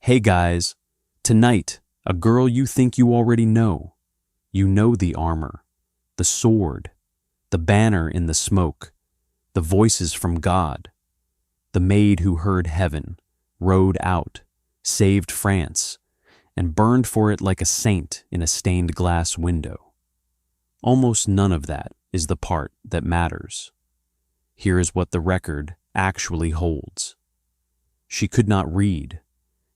Hey guys, tonight, a girl you think you already know. You know the armor, the sword, the banner in the smoke, the voices from God, the maid who heard heaven, rode out, saved France, and burned for it like a saint in a stained glass window. Almost none of that is the part that matters. Here is what the record actually holds. She could not read.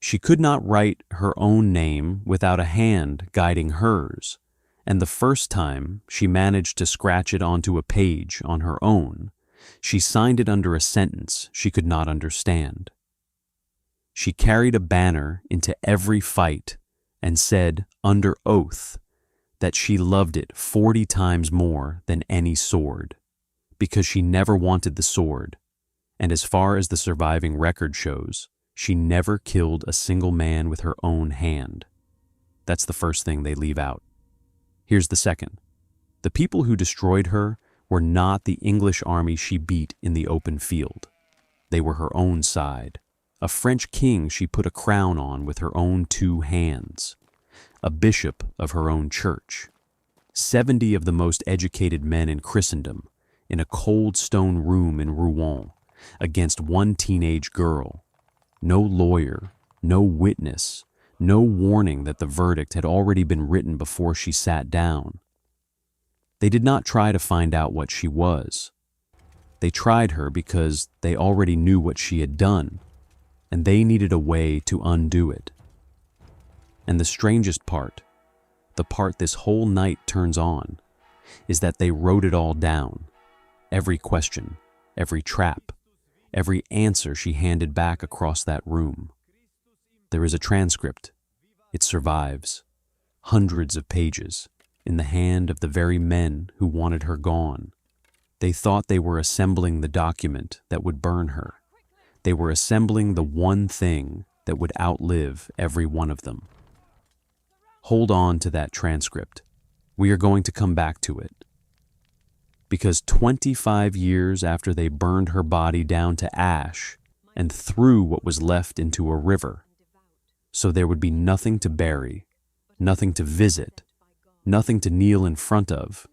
She could not write her own name without a hand guiding hers, and the first time she managed to scratch it onto a page on her own, she signed it under a sentence she could not understand. She carried a banner into every fight and said, under oath, that she loved it 40 times more than any sword, because she never wanted the sword, and as far as the surviving record shows, she never killed a single man with her own hand. That's the first thing they leave out. Here's the second. The people who destroyed her were not the English army she beat in the open field. They were her own side. A French king she put a crown on with her own 2 hands. A bishop of her own church. 70 of the most educated men in Christendom in a cold stone room in Rouen against one teenage girl. No lawyer, no witness, no warning that the verdict had already been written before she sat down. They did not try to find out what she was. They tried her because they already knew what she had done, and they needed a way to undo it. And the strangest part, the part this whole night turns on, is that they wrote it all down. Every question, every trap, every answer she handed back across that room. There is a transcript. It survives. Hundreds of pages, in the hand of the very men who wanted her gone. They thought they were assembling the document that would burn her. They were assembling the one thing that would outlive every one of them. Hold on to that transcript. We are going to come back to it. Because 25 years after they burned her body down to ash and threw what was left into a river, so there would be nothing to bury, nothing to visit, nothing to kneel in front of,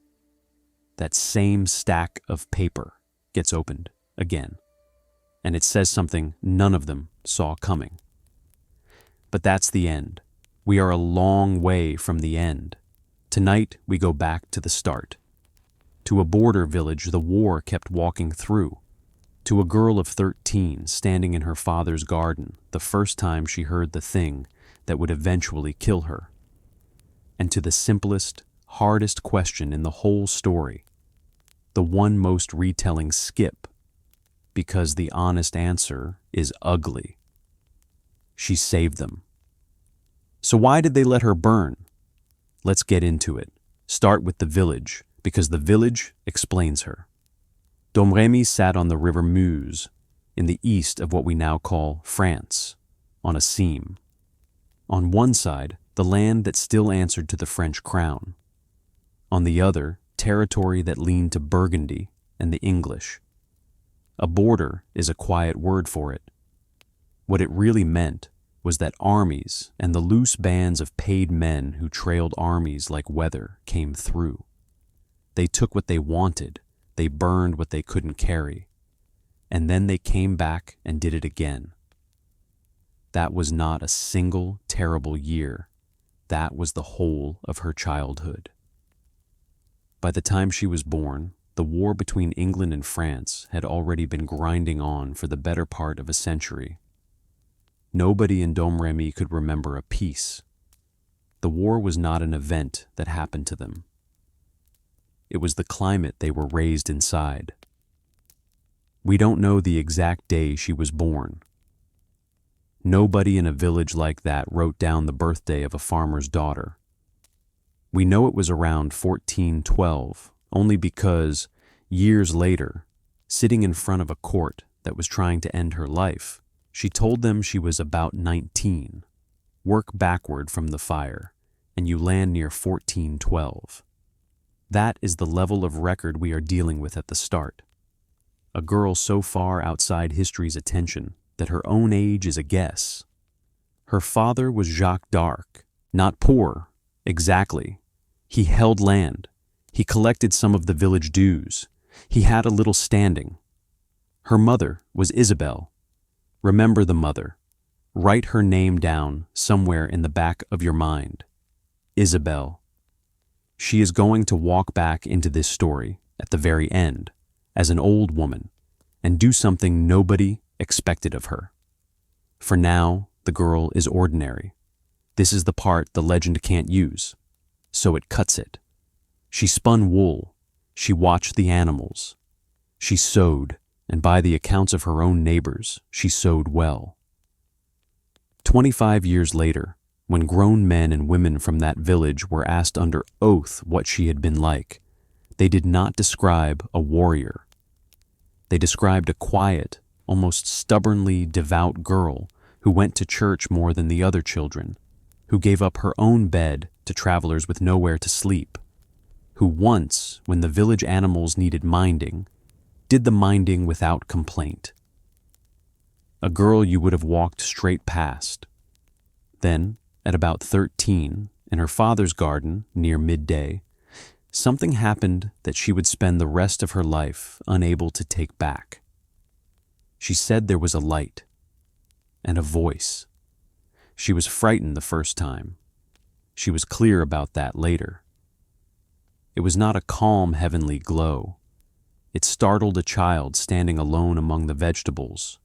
that same stack of paper gets opened again, and it says something none of them saw coming. But that's the end. We are a long way from the end. Tonight we go back to the start. To a border village the war kept walking through. To a girl of 13 standing in her father's garden the first time she heard the thing that would eventually kill her. And to the simplest, hardest question in the whole story, the one most retelling skip, because the honest answer is ugly. She saved them. So why did they let her burn? Let's get into it. Start with the village, because the village explains her. Domremy sat on the river Meuse, in the east of what we now call France, on a seam. On one side, the land that still answered to the French crown. On the other, territory that leaned to Burgundy and the English. A border is a quiet word for it. What it really meant was that armies and the loose bands of paid men who trailed armies like weather came through. They took what they wanted, they burned what they couldn't carry, and then they came back and did it again. That was not a single terrible year. That was the whole of her childhood. By the time she was born, the war between England and France had already been grinding on for the better part of a century. Nobody in Domremy could remember a peace. The war was not an event that happened to them. It was the climate they were raised inside. We don't know the exact day she was born. Nobody in a village like that wrote down the birthday of a farmer's daughter. We know it was around 1412, only because, years later, sitting in front of a court that was trying to end her life, she told them she was about 19. Work backward from the fire, and you land near 1412. That is the level of record we are dealing with at the start. A girl so far outside history's attention that her own age is a guess. Her father was Jacques d'Arc, not poor, exactly. He held land. He collected some of the village dues. He had a little standing. Her mother was Isabel. Remember the mother. Write her name down somewhere in the back of your mind. Isabel. She is going to walk back into this story at the very end as an old woman and do something nobody expected of her. For now, the girl is ordinary. This is the part the legend can't use, so it cuts it. She spun wool. She watched the animals. She sewed, and by the accounts of her own neighbors, she sewed well. 25 years later, when grown men and women from that village were asked under oath what she had been like, they did not describe a warrior. They described a quiet, almost stubbornly devout girl who went to church more than the other children, who gave up her own bed to travelers with nowhere to sleep, who once, when the village animals needed minding, did the minding without complaint. A girl you would have walked straight past. Then, at about 13, in her father's garden near midday, something happened that she would spend the rest of her life unable to take back. She said there was a light and a voice. She was frightened the first time. She was clear about that later. It was not a calm heavenly glow. It startled a child standing alone among the vegetables.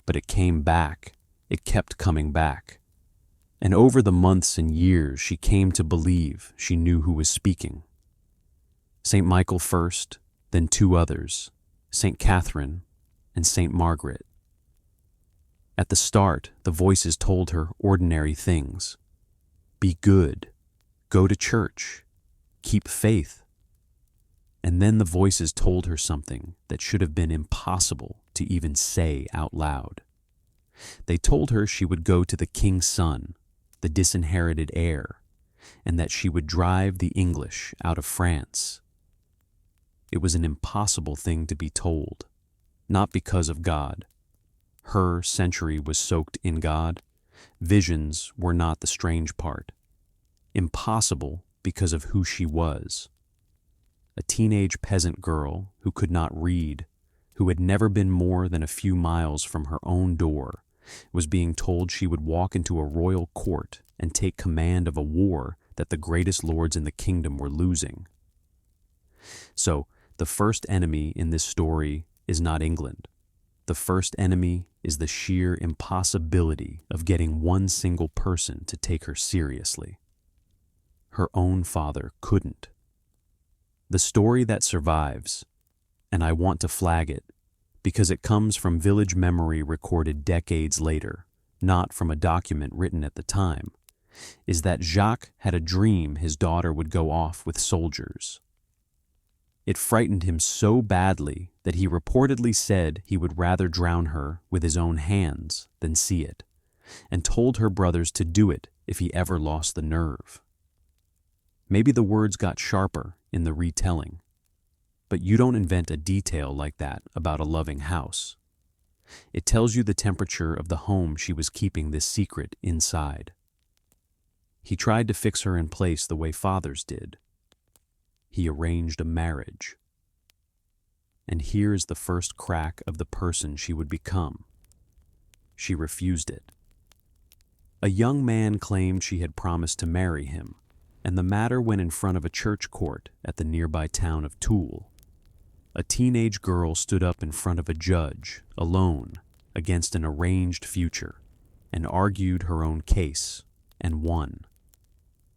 But it came back. It kept coming back. And over the months and years, she came to believe she knew who was speaking. St. Michael first, then two others, St. Catherine and St. Margaret. At the start, the voices told her ordinary things. Be good. Go to church. Keep faith. And then the voices told her something that should have been impossible to even say out loud. They told her she would go to the king's son, the disinherited heir, and that she would drive the English out of France. It was an impossible thing to be told, not because of God. Her century was soaked in God. Visions were not the strange part. Impossible because of who she was. A teenage peasant girl who could not read, who had never been more than a few miles from her own door, was being told she would walk into a royal court and take command of a war that the greatest lords in the kingdom were losing. So, the first enemy in this story is not England. The first enemy is the sheer impossibility of getting one single person to take her seriously. Her own father couldn't. The story that survives, and I want to flag it, because it comes from village memory recorded decades later, not from a document written at the time, is that Jacques had a dream his daughter would go off with soldiers. It frightened him so badly that he reportedly said he would rather drown her with his own hands than see it, and told her brothers to do it if he ever lost the nerve. Maybe the words got sharper in the retelling, but you don't invent a detail like that about a loving house. It tells you the temperature of the home she was keeping this secret inside. He tried to fix her in place the way fathers did. He arranged a marriage. And here is the first crack of the person she would become. She refused it. A young man claimed she had promised to marry him, and the matter went in front of a church court at the nearby town of Toul. A teenage girl stood up in front of a judge, alone, against an arranged future, and argued her own case, and won.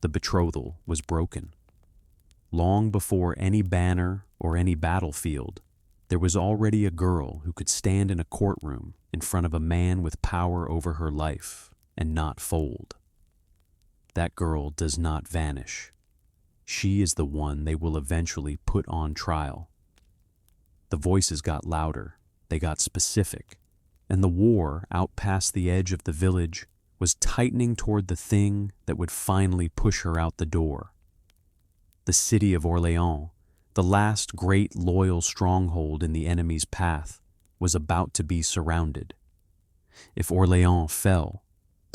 The betrothal was broken. Long before any banner or any battlefield, there was already a girl who could stand in a courtroom in front of a man with power over her life and not fold. That girl does not vanish. She is the one they will eventually put on trial. The voices got louder, they got specific, and the war out past the edge of the village was tightening toward the thing that would finally push her out the door. The city of Orléans, the last great loyal stronghold in the enemy's path, was about to be surrounded. If Orléans fell,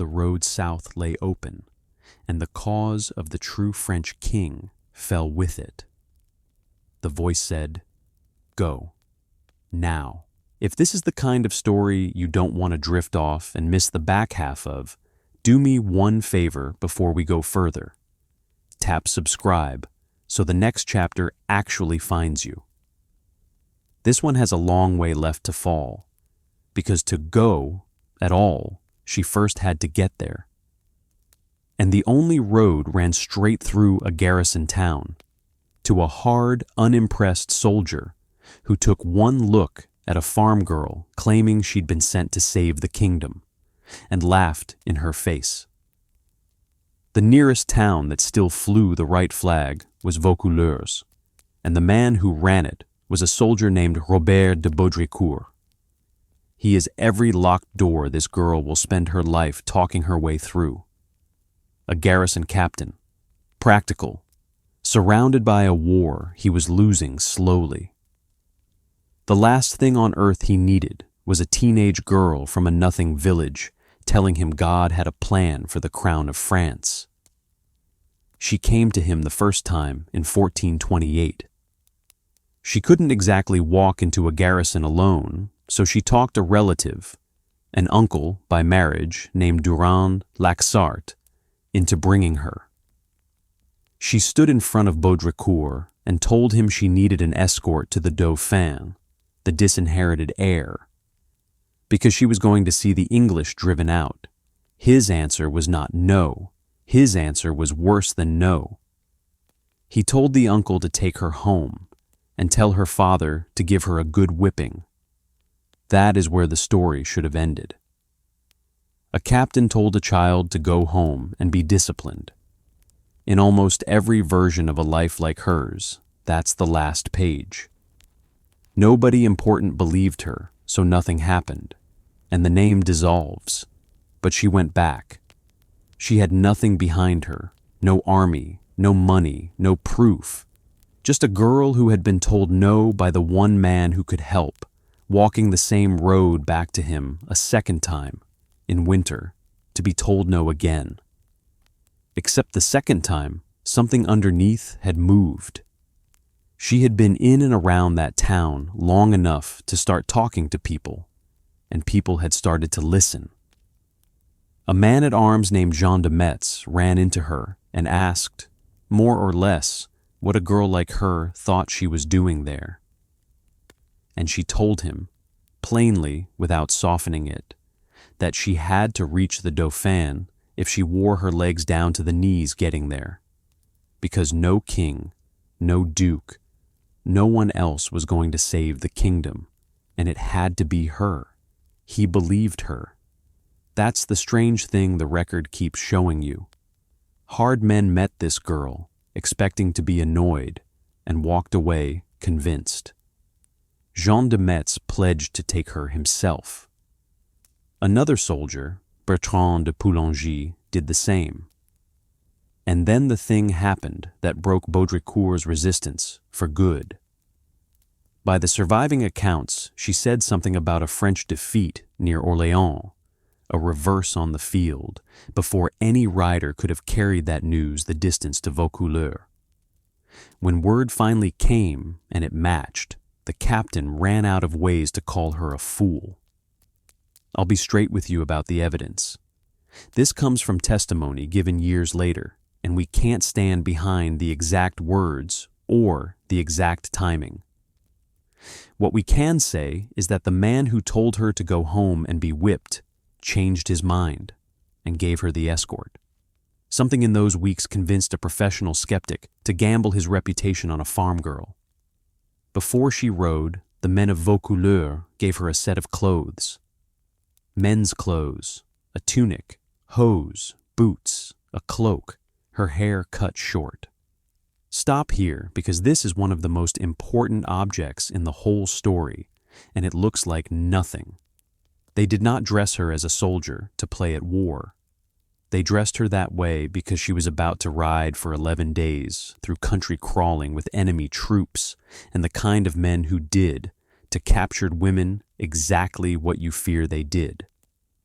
the road south lay open, and the cause of the true French king fell with it. The voice said, "Go, now." If this is the kind of story you don't want to drift off and miss the back half of, do me one favor before we go further. Tap subscribe so the next chapter actually finds you. This one has a long way left to fall, because to go at all, she first had to get there. And the only road ran straight through a garrison town, to a hard, unimpressed soldier who took one look at a farm girl claiming she'd been sent to save the kingdom, and laughed in her face. The nearest town that still flew the right flag was Vaucouleurs, and the man who ran it was a soldier named Robert de Baudricourt. He is every locked door this girl will spend her life talking her way through. A garrison captain, practical, surrounded by a war he was losing slowly. The last thing on earth he needed was a teenage girl from a nothing village telling him God had a plan for the crown of France. She came to him the first time in 1428. She couldn't exactly walk into a garrison alone, so she talked a relative, an uncle by marriage named Durand Laxart, into bringing her. She stood in front of Baudricourt and told him she needed an escort to the Dauphin, the disinherited heir, because she was going to see the English driven out. His answer was not no. His answer was worse than no. He told the uncle to take her home and tell her father to give her a good whipping. That is where the story should have ended. A captain told a child to go home and be disciplined. In almost every version of a life like hers, that's the last page. Nobody important believed her, so nothing happened, and the name dissolves. But she went back. She had nothing behind her, no army, no money, no proof. Just a girl who had been told no by the one man who could help, walking the same road back to him a second time, in winter, to be told no again. Except the second time, something underneath had moved. She had been in and around that town long enough to start talking to people, and people had started to listen. A man-at-arms named Jean de Metz ran into her and asked, more or less, what a girl like her thought she was doing there. And she told him, plainly without softening it, that she had to reach the Dauphin if she wore her legs down to the knees getting there, because no king, no duke, no one else was going to save the kingdom, and it had to be her. He believed her. That's the strange thing the record keeps showing you. Hard men met this girl, expecting to be annoyed, and walked away convinced. Jean de Metz pledged to take her himself. Another soldier, Bertrand de Poulengy, did the same. And then the thing happened that broke Baudricourt's resistance for good. By the surviving accounts, she said something about a French defeat near Orléans, a reverse on the field, before any rider could have carried that news the distance to Vaucouleurs. When word finally came, and it matched, the captain ran out of ways to call her a fool. I'll be straight with you about the evidence. This comes from testimony given years later, and we can't stand behind the exact words or the exact timing. What we can say is that the man who told her to go home and be whipped changed his mind and gave her the escort. Something in those weeks convinced a professional skeptic to gamble his reputation on a farm girl. Before she rode, the men of Vaucouleurs gave her a set of clothes. Men's clothes, a tunic, hose, boots, a cloak, her hair cut short. Stop here because this is one of the most important objects in the whole story, and it looks like nothing. They did not dress her as a soldier to play at war. They dressed her that way because she was about to ride for 11 days through country crawling with enemy troops and the kind of men who did to captured women exactly what you fear they did.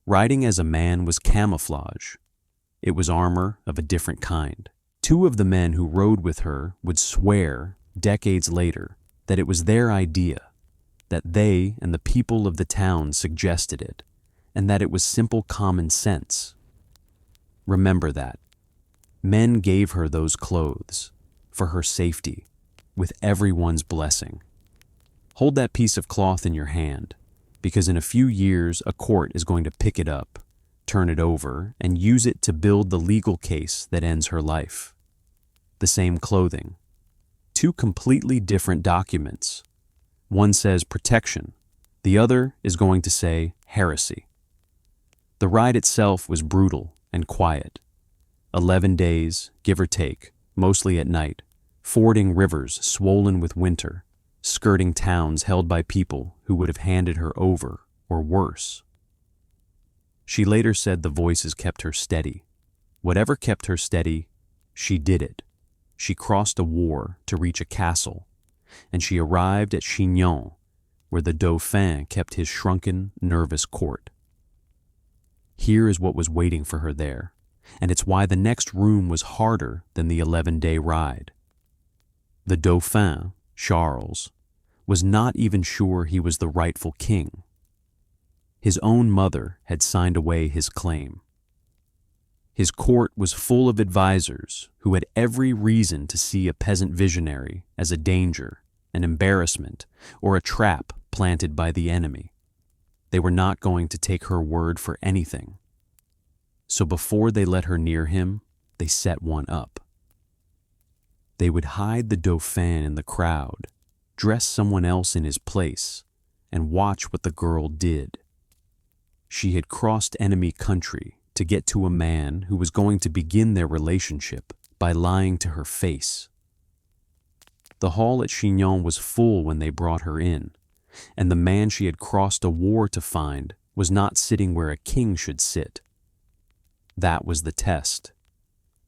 Riding as a man was camouflage. It was armor of a different kind. Two of the men who rode with her would swear, decades later, that it was their idea, that they and the people of the town suggested it, and that it was simple common sense. Remember that. Men gave her those clothes for her safety, with everyone's blessing. Hold that piece of cloth in your hand, because in a few years a court is going to pick it up, turn it over, and use it to build the legal case that ends her life. The same clothing. Two completely different documents. One says protection, the other is going to say heresy. The ride itself was brutal and quiet. 11 days, give or take, mostly at night, fording rivers swollen with winter, skirting towns held by people who would have handed her over, or worse. She later said the voices kept her steady. Whatever kept her steady, she did it. She crossed a war to reach a castle, and she arrived at Chinon, where the Dauphin kept his shrunken, nervous court. Here is what was waiting for her there, and it's why the next room was harder than the 11-day ride. The Dauphin, Charles, was not even sure he was the rightful king. His own mother had signed away his claim. His court was full of advisors who had every reason to see a peasant visionary as a danger, an embarrassment, or a trap planted by the enemy. They were not going to take her word for anything. So before they let her near him, they set one up. They would hide the Dauphin in the crowd, dress someone else in his place, and watch what the girl did. She had crossed enemy country to get to a man who was going to begin their relationship by lying to her face. The hall at Chinon was full when they brought her in, and the man she had crossed a war to find was not sitting where a king should sit. That was the test.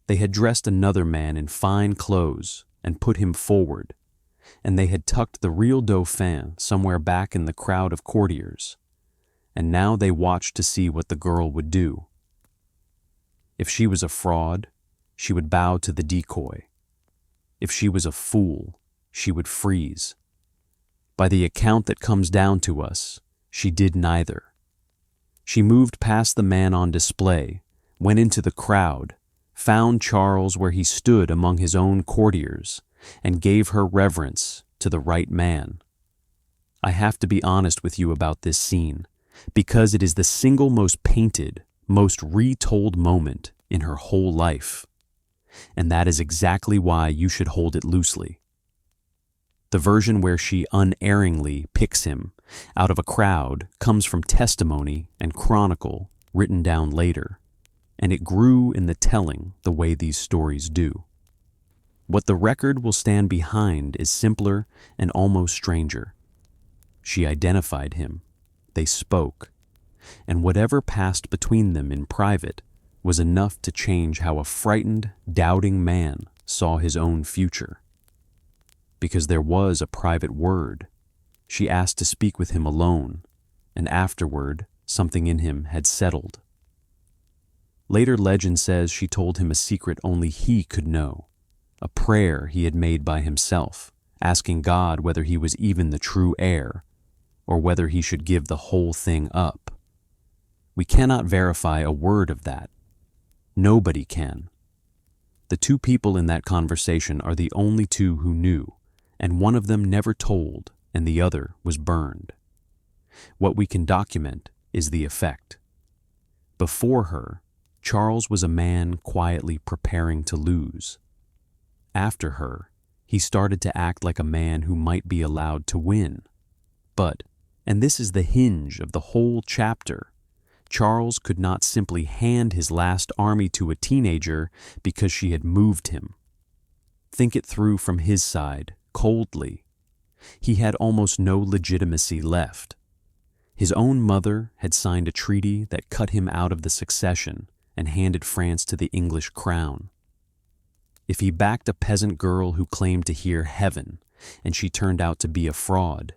They had dressed another man in fine clothes and put him forward, and they had tucked the real Dauphin somewhere back in the crowd of courtiers, and now they watched to see what the girl would do. If she was a fraud, she would bow to the decoy. If she was a fool, she would freeze. By the account that comes down to us, she did neither. She moved past the man on display, went into the crowd, found Charles where he stood among his own courtiers, and gave her reverence to the right man. I have to be honest with you about this scene, because it is the single most painted, most retold moment in her whole life. And that is exactly why you should hold it loosely. The version where she unerringly picks him out of a crowd comes from testimony and chronicle written down later, and it grew in the telling the way these stories do. What the record will stand behind is simpler and almost stranger. She identified him, they spoke, and whatever passed between them in private was enough to change how a frightened, doubting man saw his own future. Because there was a private word, she asked to speak with him alone, and afterward something in him had settled. Later legend says she told him a secret only he could know, a prayer he had made by himself, asking God whether he was even the true heir, or whether he should give the whole thing up. We cannot verify a word of that. Nobody can. The two people in that conversation are the only two who knew, and one of them never told, and the other was burned. What we can document is the effect. Before her, Charles was a man quietly preparing to lose. After her, he started to act like a man who might be allowed to win. But, and this is the hinge of the whole chapter, Charles could not simply hand his last army to a teenager because she had moved him. Think it through from his side, coldly. He had almost no legitimacy left. His own mother had signed a treaty that cut him out of the succession and handed France to the English crown. If he backed a peasant girl who claimed to hear heaven, and she turned out to be a fraud,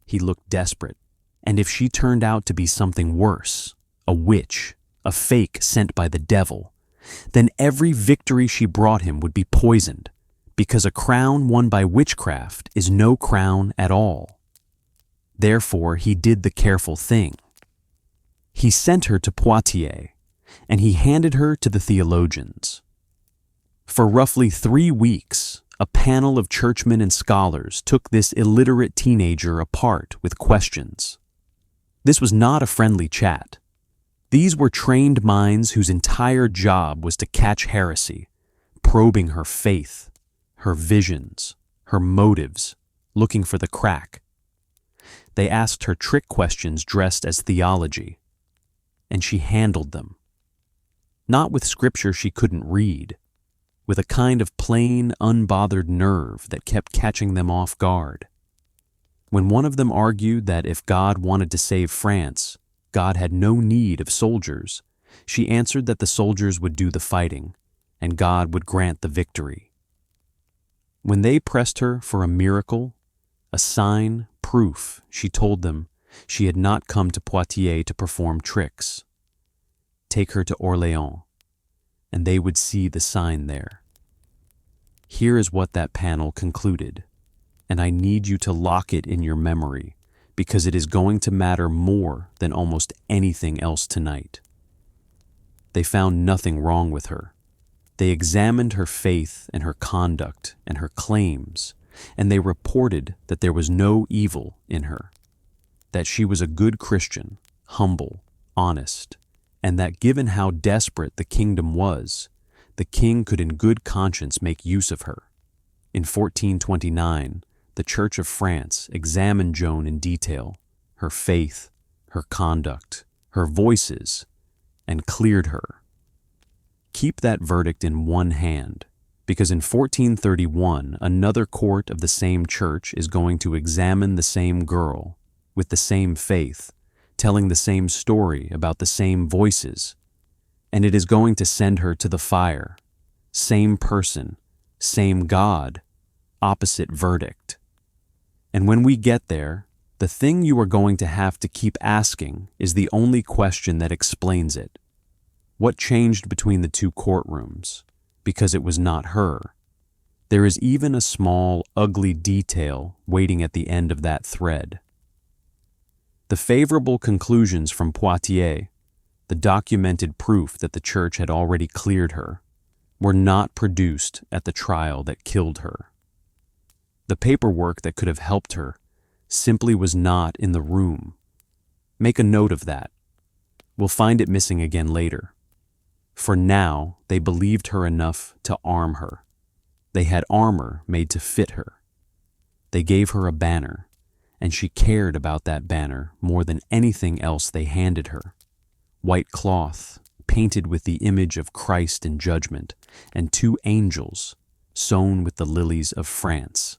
he looked desperate. And if she turned out to be something worse, a witch, a fake sent by the devil, then every victory she brought him would be poisoned, because a crown won by witchcraft is no crown at all. Therefore, he did the careful thing. He sent her to Poitiers, and he handed her to the theologians. For roughly 3 weeks, a panel of churchmen and scholars took this illiterate teenager apart with questions. This was not a friendly chat. These were trained minds whose entire job was to catch heresy, probing her faith, her visions, her motives, looking for the crack. They asked her trick questions dressed as theology, and she handled them. Not with scripture she couldn't read, with a kind of plain, unbothered nerve that kept catching them off guard. When one of them argued that if God wanted to save France, God had no need of soldiers, she answered that the soldiers would do the fighting, and God would grant the victory. When they pressed her for a miracle, a sign, proof, she told them she had not come to Poitiers to perform tricks. Take her to Orléans, and they would see the sign there. Here is what that panel concluded, and I need you to lock it in your memory, because it is going to matter more than almost anything else tonight. They found nothing wrong with her. They examined her faith and her conduct and her claims, and they reported that there was no evil in her, that she was a good Christian, humble, honest, and that given how desperate the kingdom was, the king could in good conscience make use of her. In 1429, the Church of France examined Joan in detail, her faith, her conduct, her voices, and cleared her. Keep that verdict in one hand, because in 1431, another court of the same church is going to examine the same girl, with the same faith, telling the same story about the same voices, and it is going to send her to the fire. Same person, same God, opposite verdict. And when we get there, the thing you are going to have to keep asking is the only question that explains it. What changed between the two courtrooms? Because it was not her. There is even a small, ugly detail waiting at the end of that thread. The favorable conclusions from Poitiers, the documented proof that the church had already cleared her, were not produced at the trial that killed her. The paperwork that could have helped her simply was not in the room. Make a note of that. We'll find it missing again later. For now, they believed her enough to arm her. They had armor made to fit her. They gave her a banner, and she cared about that banner more than anything else they handed her. White cloth, painted with the image of Christ in judgment, and 2 angels, sewn with the lilies of France.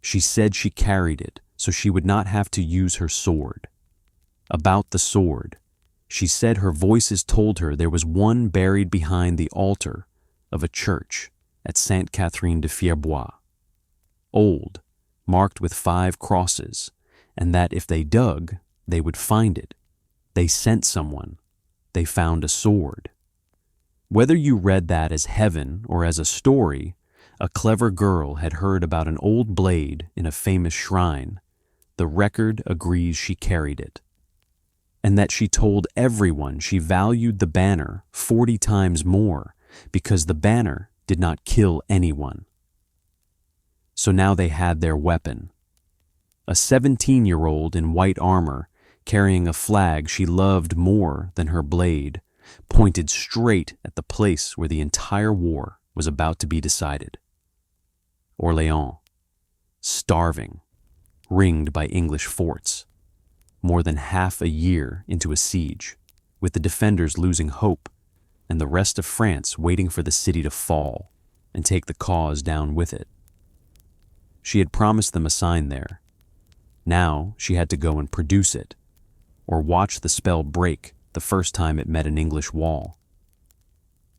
She said she carried it so she would not have to use her sword. About the sword, she said her voices told her there was one buried behind the altar of a church at Sainte Catherine de Fierbois, old, marked with 5 crosses, and that if they dug, they would find it. They sent someone. They found a sword. Whether you read that as heaven or as a story, a clever girl had heard about an old blade in a famous shrine. The record agrees she carried it, and that she told everyone she valued the banner 40 times more because the banner did not kill anyone. So now they had their weapon. A 17-year-old in white armor, carrying a flag she loved more than her blade, pointed straight at the place where the entire war was about to be decided. Orléans, starving, ringed by English forts, more than half a year into a siege, with the defenders losing hope and the rest of France waiting for the city to fall and take the cause down with it. She had promised them a sign there. Now she had to go and produce it, or watch the spell break the first time it met an English wall.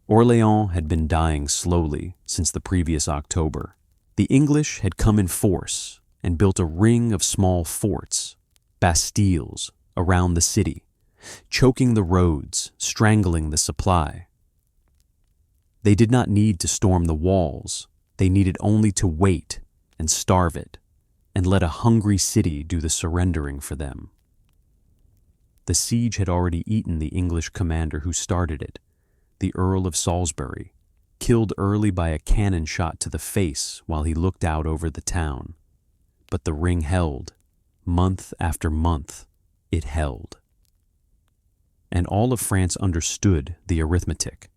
Orléans had been dying slowly since the previous October. The English had come in force and built a ring of small forts, bastilles, around the city, choking the roads, strangling the supply. They did not need to storm the walls. They needed only to wait and starve it, and let a hungry city do the surrendering for them. The siege had already eaten the English commander who started it, the Earl of Salisbury, killed early by a cannon shot to the face while he looked out over the town. But the ring held. Month after month, it held. And all of France understood the arithmetic.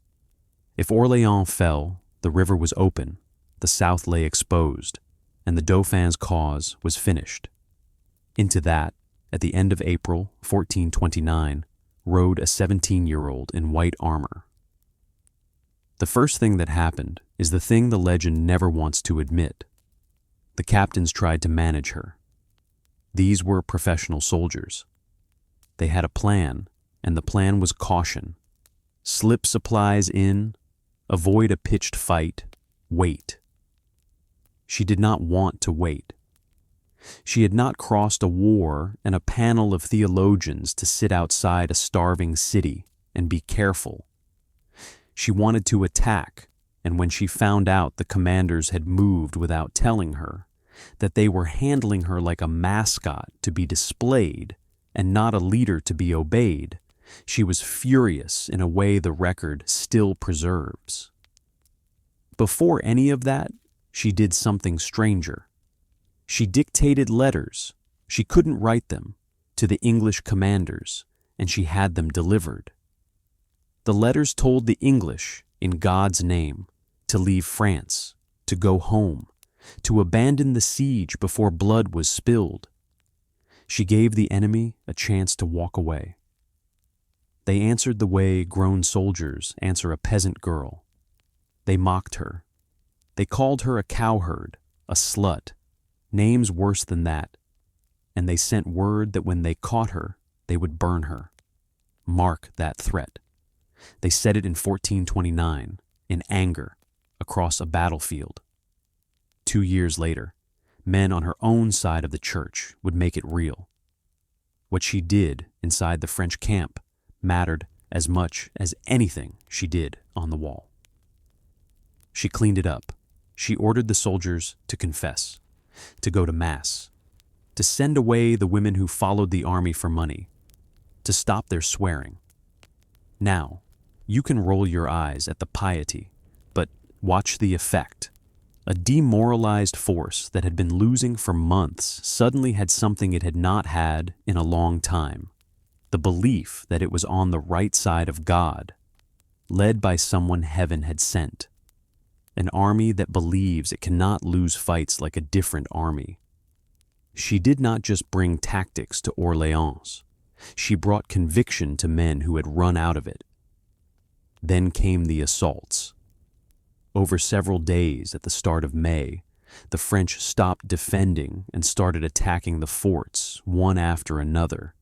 If Orléans fell, the river was open, the south lay exposed, and the Dauphin's cause was finished. Into that, at the end of April 1429, rode a 17-year-old in white armor. The first thing that happened is the thing the legend never wants to admit. The captains tried to manage her. These were professional soldiers. They had a plan, and the plan was caution. Slip supplies in, avoid a pitched fight, wait. She did not want to wait. She had not crossed a war and a panel of theologians to sit outside a starving city and be careful. She wanted to attack, and when she found out the commanders had moved without telling her, that they were handling her like a mascot to be displayed and not a leader to be obeyed, she was furious in a way the record still preserves. Before any of that, she did something stranger. She dictated letters, she couldn't write them, to the English commanders, and she had them delivered. The letters told the English, in God's name, to leave France, to go home, to abandon the siege before blood was spilled. She gave the enemy a chance to walk away. They answered the way grown soldiers answer a peasant girl. They mocked her. They called her a cowherd, a slut, names worse than that, and they sent word that when they caught her, they would burn her. Mark that threat. They said it in 1429, in anger, across a battlefield. 2 years later, men on her own side of the church would make it real. What she did inside the French camp mattered as much as anything she did on the wall. She cleaned it up. She ordered the soldiers to confess, to go to Mass, to send away the women who followed the army for money, to stop their swearing. Now, you can roll your eyes at the piety, but watch the effect. A demoralized force that had been losing for months suddenly had something it had not had in a long time: the belief that it was on the right side of God, led by someone heaven had sent. An army that believes it cannot lose fights like a different army. She did not just bring tactics to Orléans. She brought conviction to men who had run out of it. Then came the assaults. Over several days at the start of May, the French stopped defending and started attacking the forts, one after another.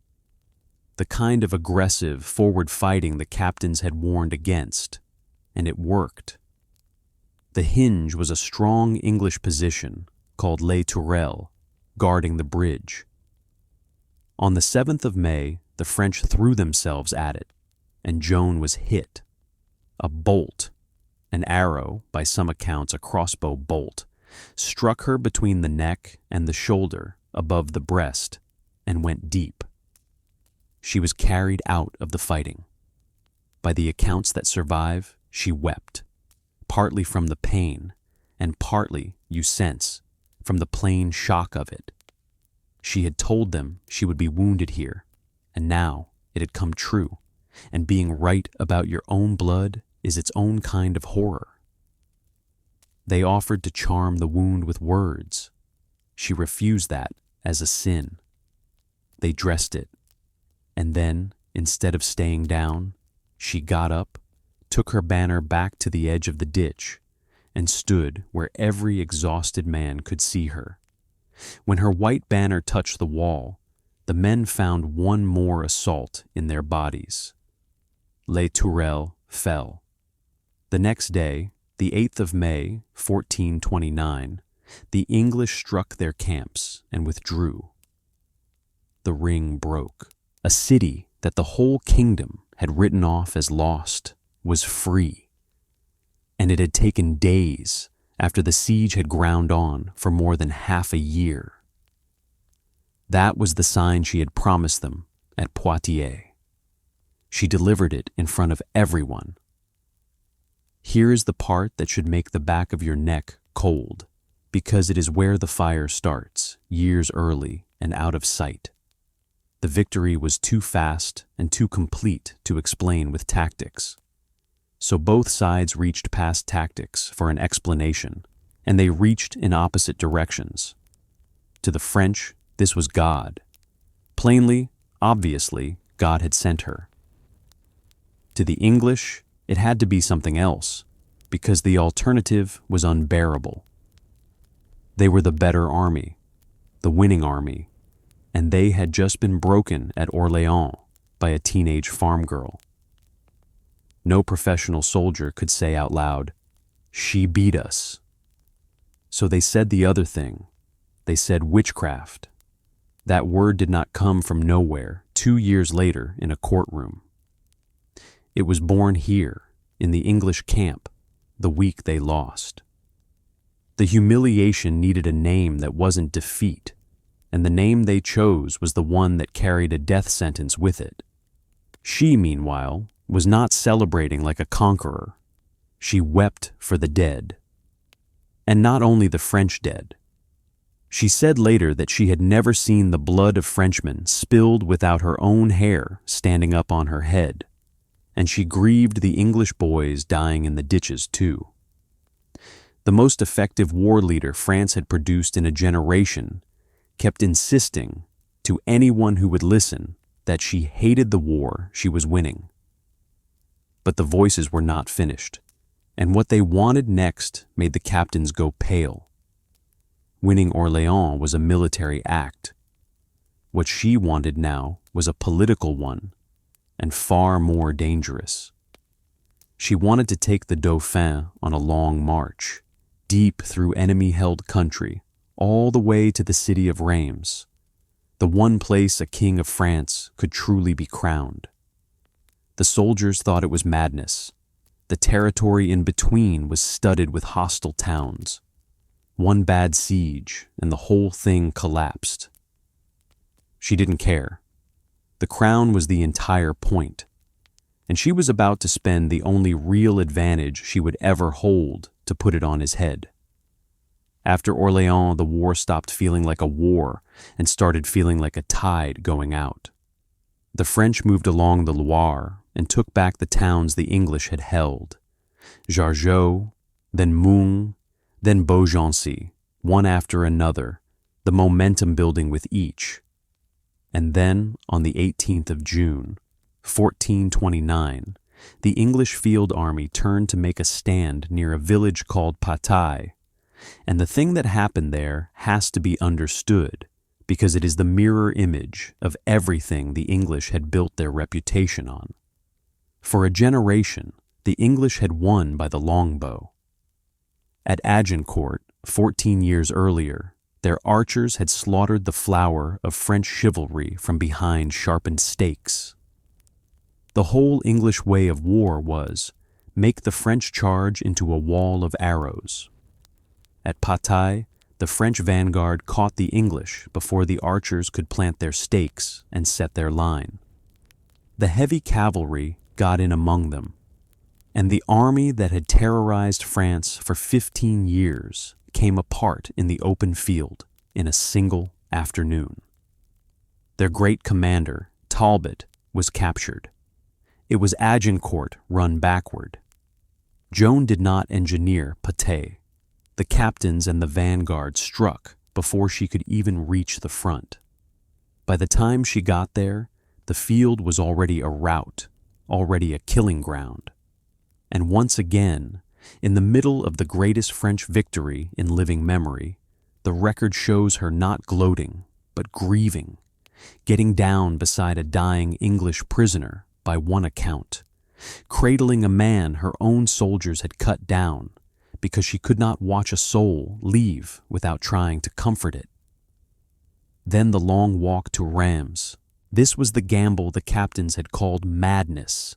The kind of aggressive, forward fighting the captains had warned against, and it worked. The hinge was a strong English position called Les Tourelles, guarding the bridge. On the 7th of May, the French threw themselves at it, and Joan was hit. A bolt, an arrow, by some accounts a crossbow bolt, struck her between the neck and the shoulder above the breast and went deep. She was carried out of the fighting. By the accounts that survive, she wept, partly from the pain, and partly, you sense, from the plain shock of it. She had told them she would be wounded here, and now it had come true, and being right about your own blood is its own kind of horror. They offered to charm the wound with words. She refused that as a sin. They dressed it, and then, instead of staying down, she got up, took her banner back to the edge of the ditch, and stood where every exhausted man could see her. When her white banner touched the wall, the men found one more assault in their bodies. Les Tourelles fell. The next day, the 8th of May, 1429, the English struck their camps and withdrew. The ring broke. A city that the whole kingdom had written off as lost was free. And it had taken days after the siege had ground on for more than half a year. That was the sign she had promised them at Poitiers. She delivered it in front of everyone. Here is the part that should make the back of your neck cold, because it is where the fire starts, years early and out of sight. The victory was too fast and too complete to explain with tactics. So both sides reached past tactics for an explanation, and they reached in opposite directions. To the French, this was God. Plainly, obviously, God had sent her. To the English, it had to be something else, because the alternative was unbearable. They were the better army, the winning army, and they had just been broken at Orléans by a teenage farm girl. No professional soldier could say out loud, "She beat us." So they said the other thing. They said witchcraft. That word did not come from nowhere 2 years later in a courtroom. It was born here, in the English camp, the week they lost. The humiliation needed a name that wasn't defeat, and the name they chose was the one that carried a death sentence with it. She, meanwhile, was not celebrating like a conqueror. She wept for the dead. And not only the French dead. She said later that she had never seen the blood of Frenchmen spilled without her own hair standing up on her head, and she grieved the English boys dying in the ditches too. The most effective war leader France had produced in a generation kept insisting to anyone who would listen that she hated the war she was winning. But the voices were not finished, and what they wanted next made the captains go pale. Winning Orléans was a military act. What she wanted now was a political one, and far more dangerous. She wanted to take the Dauphin on a long march, deep through enemy-held country, all the way to the city of Reims, the one place a king of France could truly be crowned. The soldiers thought it was madness. The territory in between was studded with hostile towns. One bad siege, and the whole thing collapsed. She didn't care. The crown was the entire point, and she was about to spend the only real advantage she would ever hold to put it on his head. After Orléans, the war stopped feeling like a war and started feeling like a tide going out. The French moved along the Loire and took back the towns the English had held. Jargeau, then Meung, then Beaugency, one after another, the momentum building with each. And then, on the 18th of June, 1429, the English field army turned to make a stand near a village called Poitiers. And the thing that happened there has to be understood, because it is the mirror image of everything the English had built their reputation on. For a generation, the English had won by the longbow. At Agincourt, 14 years earlier, their archers had slaughtered the flower of French chivalry from behind sharpened stakes. The whole English way of war was, make the French charge into a wall of arrows. At Poitiers, the French vanguard caught the English before the archers could plant their stakes and set their line. The heavy cavalry got in among them, and the army that had terrorized France for 15 years came apart in the open field in a single afternoon. Their great commander, Talbot, was captured. It was Agincourt run backward. Joan did not engineer Poitiers. The captains and the vanguard struck before she could even reach the front. By the time she got there, the field was already a rout, already a killing ground. And once again, in the middle of the greatest French victory in living memory, the record shows her not gloating, but grieving, getting down beside a dying English prisoner by one account, cradling a man her own soldiers had cut down, because she could not watch a soul leave without trying to comfort it. Then the long walk to Reims, This was the gamble the captains had called madness.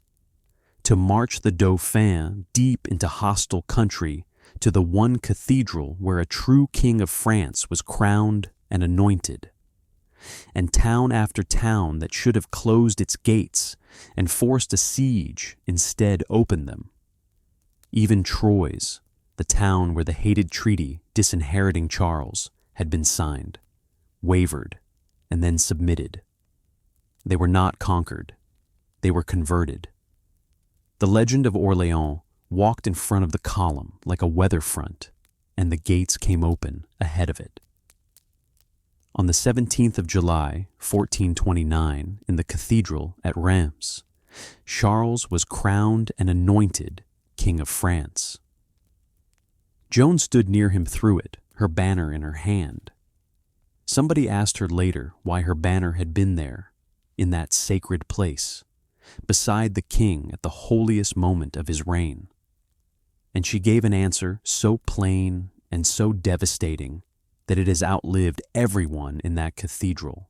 To march the Dauphin deep into hostile country to the one cathedral where a true king of France was crowned and anointed. And town after town that should have closed its gates and forced a siege instead opened them. Even Troyes, the town where the hated treaty disinheriting Charles had been signed, wavered and then submitted. They were not conquered. They were converted. The legend of Orleans walked in front of the column like a weather front, and the gates came open ahead of it. On the 17th of July, 1429, in the cathedral at Reims, Charles was crowned and anointed King of France. Joan stood near him through it, her banner in her hand. Somebody asked her later why her banner had been there, in that sacred place, beside the king at the holiest moment of his reign. And she gave an answer so plain and so devastating that it has outlived everyone in that cathedral.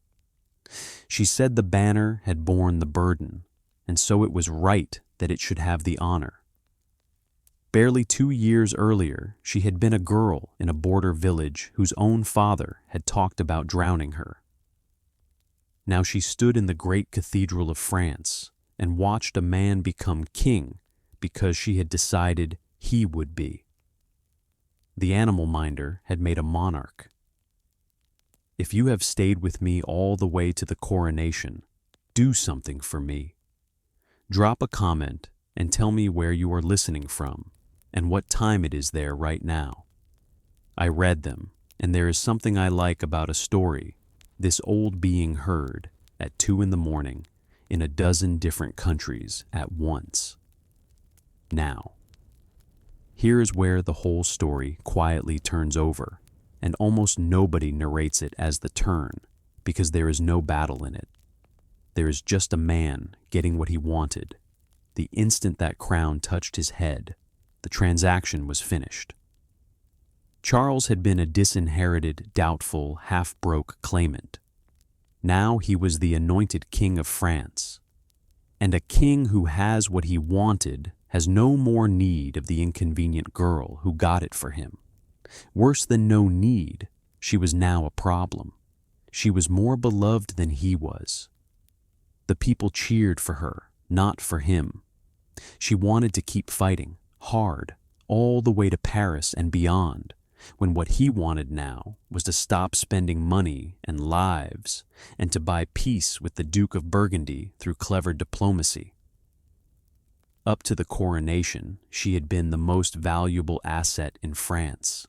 She said the banner had borne the burden, and so it was right that it should have the honor. Barely 2 years earlier, she had been a girl in a border village whose own father had talked about drowning her. Now she stood in the great cathedral of France and watched a man become king because she had decided he would be. The animal minder had made a monarch. If you have stayed with me all the way to the coronation, do something for me. Drop a comment and tell me where you are listening from and what time it is there right now. I read them, and there is something I like about a story this old being heard at 2 a.m. in a dozen different countries at once. Now, here is where the whole story quietly turns over, and almost nobody narrates it as the turn, because there is no battle in it. There is just a man getting what he wanted. The instant that crown touched his head, the transaction was finished. Charles had been a disinherited, doubtful, half-broke claimant. Now he was the anointed king of France. And a king who has what he wanted has no more need of the inconvenient girl who got it for him. Worse than no need, she was now a problem. She was more beloved than he was. The people cheered for her, not for him. She wanted to keep fighting, hard, all the way to Paris and beyond, when what he wanted now was to stop spending money and lives and to buy peace with the Duke of Burgundy through clever diplomacy. Up to the coronation, she had been the most valuable asset in France.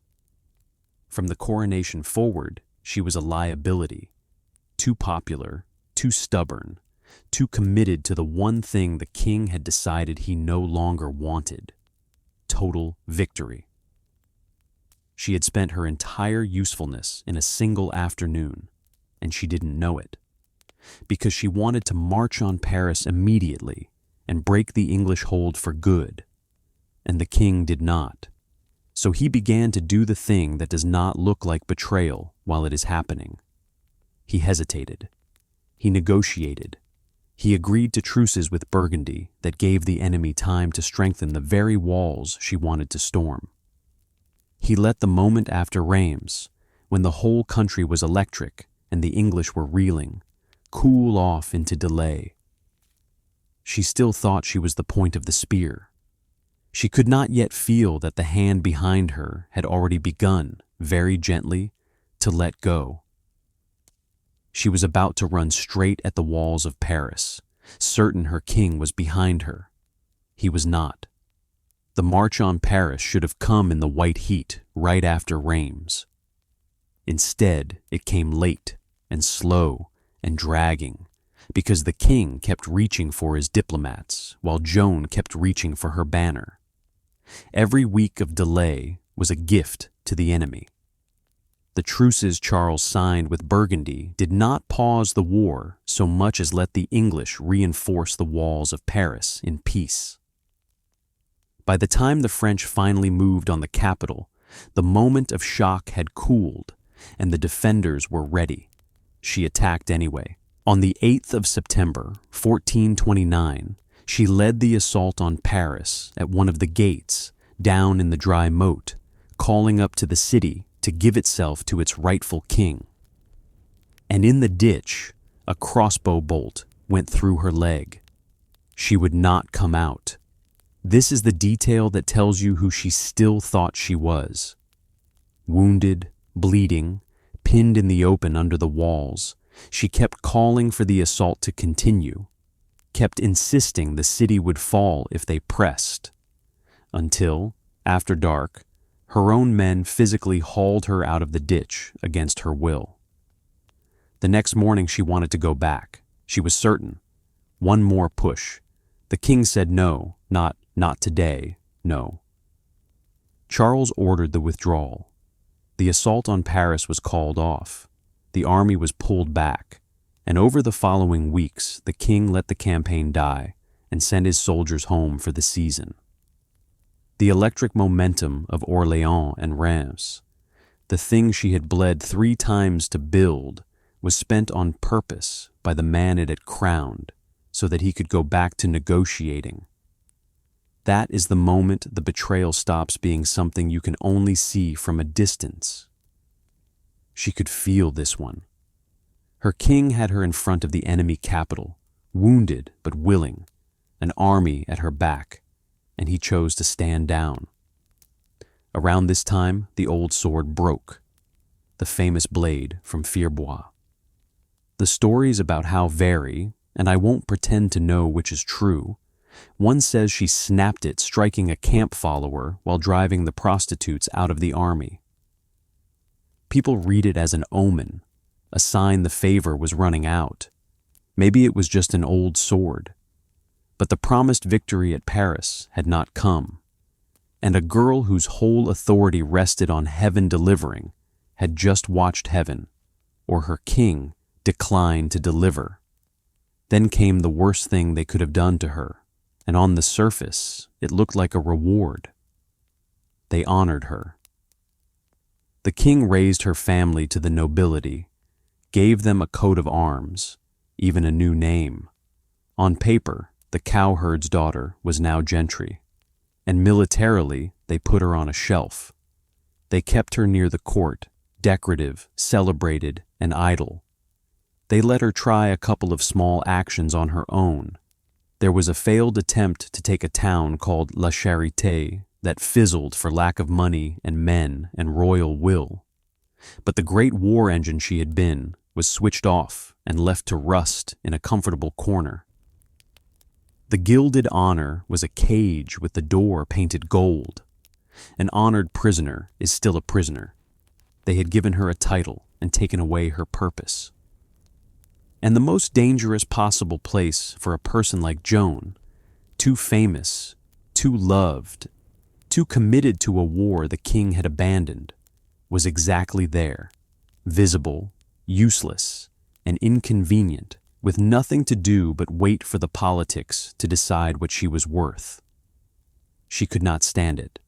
From the coronation forward, she was a liability, too popular, too stubborn, too committed to the one thing the king had decided he no longer wanted: total victory. She had spent her entire usefulness in a single afternoon, and she didn't know it, because she wanted to march on Paris immediately and break the English hold for good, and the king did not. So he began to do the thing that does not look like betrayal while it is happening. He hesitated. He negotiated. He agreed to truces with Burgundy that gave the enemy time to strengthen the very walls she wanted to storm. He let the moment after Reims, when the whole country was electric and the English were reeling, cool off into delay. She still thought she was the point of the spear. She could not yet feel that the hand behind her had already begun, very gently, to let go. She was about to run straight at the walls of Paris, certain her king was behind her. He was not. The march on Paris should have come in the white heat right after Reims. Instead, it came late and slow and dragging, because the king kept reaching for his diplomats while Joan kept reaching for her banner. Every week of delay was a gift to the enemy. The truces Charles signed with Burgundy did not pause the war so much as let the English reinforce the walls of Paris in peace. By the time the French finally moved on the capital, the moment of shock had cooled, and the defenders were ready. She attacked anyway, On the 8th of September, 1429, she led the assault on Paris at one of the gates, down in the dry moat, calling up to the city to give itself to its rightful king. And in the ditch, a crossbow bolt went through her leg. She would not come out. This is the detail that tells you who she still thought she was. Wounded, bleeding, pinned in the open under the walls, she kept calling for the assault to continue, kept insisting the city would fall if they pressed, until, after dark, her own men physically hauled her out of the ditch against her will. The next morning she wanted to go back. She was certain. One more push. The king said no, not today, no. Charles ordered the withdrawal. The assault on Paris was called off. The army was pulled back, and over the following weeks the king let the campaign die and sent his soldiers home for the season. The electric momentum of Orléans and Reims, the thing she had bled 3 times to build, was spent on purpose by the man it had crowned so that he could go back to negotiating. That is the moment the betrayal stops being something you can only see from a distance. She could feel this one. Her king had her in front of the enemy capital, wounded but willing, an army at her back, and he chose to stand down. Around this time, the old sword broke, the famous blade from Beaurevoir. The stories about how vary, and I won't pretend to know which is true. One says she snapped it striking a camp follower while driving the prostitutes out of the army. People read it as an omen, a sign the favor was running out. Maybe it was just an old sword. But the promised victory at Paris had not come, and a girl whose whole authority rested on heaven delivering had just watched heaven, or her king, decline to deliver. Then came the worst thing they could have done to her, and on the surface it looked like a reward. They honored her. The king raised her family to the nobility, gave them a coat of arms, even a new name. On paper, the cowherd's daughter was now gentry, and militarily they put her on a shelf. They kept her near the court, decorative, celebrated, and idle. They let her try a couple of small actions on her own. There was a failed attempt to take a town called La Charité that fizzled for lack of money and men and royal will. But the great war engine she had been was switched off and left to rust in a comfortable corner. The gilded honor was a cage with the door painted gold. An honored prisoner is still a prisoner. They had given her a title and taken away her purpose. And the most dangerous possible place for a person like Joan, too famous, too loved, too committed to a war the king had abandoned, was exactly there, visible, useless, and inconvenient, with nothing to do but wait for the politics to decide what she was worth. She could not stand it.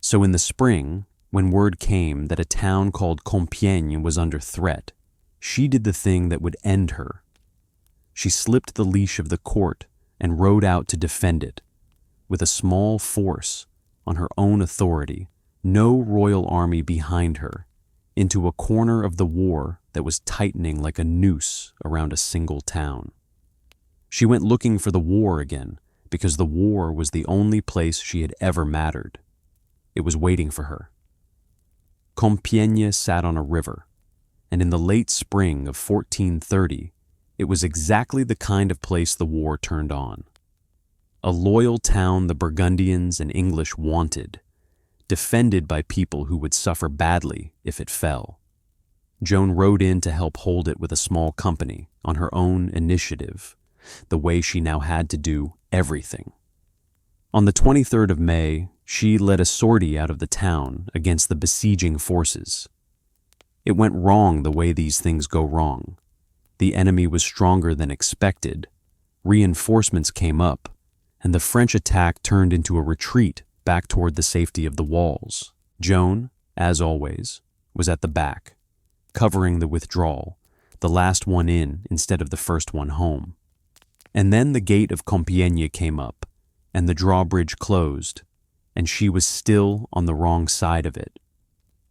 So in the spring, when word came that a town called Compiegne was under threat, she did the thing that would end her. She slipped the leash of the court and rode out to defend it. With a small force, on her own authority, no royal army behind her, into a corner of the war that was tightening like a noose around a single town. She went looking for the war again, because the war was the only place she had ever mattered. It was waiting for her. Compiegne sat on a river, and in the late spring of 1430, it was exactly the kind of place the war turned on. A loyal town the Burgundians and English wanted, defended by people who would suffer badly if it fell. Joan rode in to help hold it with a small company on her own initiative, the way she now had to do everything. On the 23rd of May, she led a sortie out of the town against the besieging forces. It went wrong the way these things go wrong. The enemy was stronger than expected. Reinforcements came up, and the French attack turned into a retreat back toward the safety of the walls. Joan, as always, was at the back, covering the withdrawal, the last one in instead of the first one home. And then the gate of Compiegne came up, and the drawbridge closed, and she was still on the wrong side of it.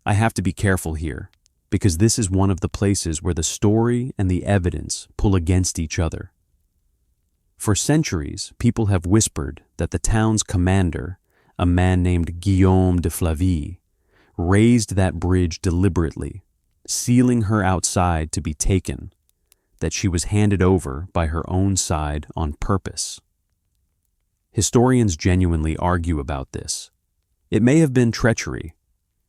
I have to be careful here, because this is one of the places where the story and the evidence pull against each other. For centuries, people have whispered that the town's commander, a man named Guillaume de Flavy, raised that bridge deliberately, sealing her outside to be taken, that she was handed over by her own side on purpose. Historians genuinely argue about this. It may have been treachery.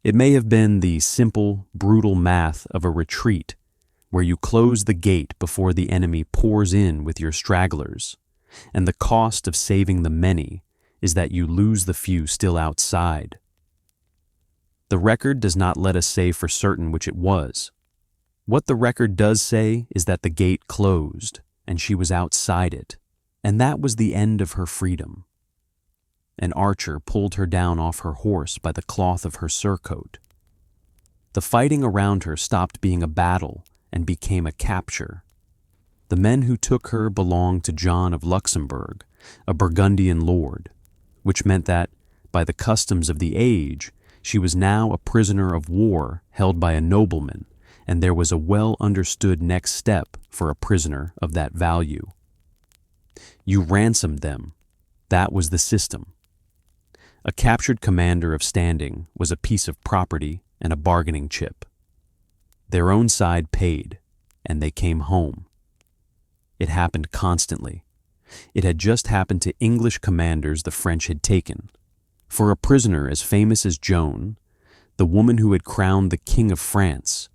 It may have been the simple, brutal math of a retreat where you close the gate before the enemy pours in with your stragglers, and the cost of saving the many is that you lose the few still outside. The record does not let us say for certain which it was. What the record does say is that the gate closed and she was outside it, and that was the end of her freedom. An archer pulled her down off her horse by the cloth of her surcoat. The fighting around her stopped being a battle and became a capture. The men who took her belonged to John of Luxembourg, a Burgundian lord, which meant that, by the customs of the age, she was now a prisoner of war held by a nobleman, and there was a well-understood next step for a prisoner of that value. You ransomed them. That was the system. A captured commander of standing was a piece of property and a bargaining chip. Their own side paid, and they came home. It happened constantly. It had just happened to English commanders the French had taken. For a prisoner as famous as Joan, the woman who had crowned the King of France,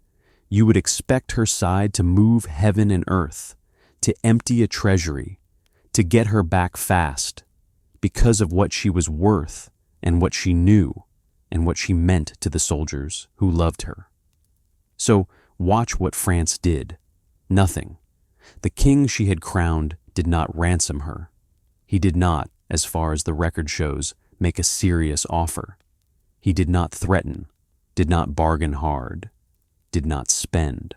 you would expect her side to move heaven and earth, to empty a treasury, to get her back fast, because of what she was worth and what she knew and what she meant to the soldiers who loved her. So watch what France did. Nothing. The king she had crowned did not ransom her. He did not, as far as the record shows, make a serious offer. He did not threaten, did not bargain hard, did not spend.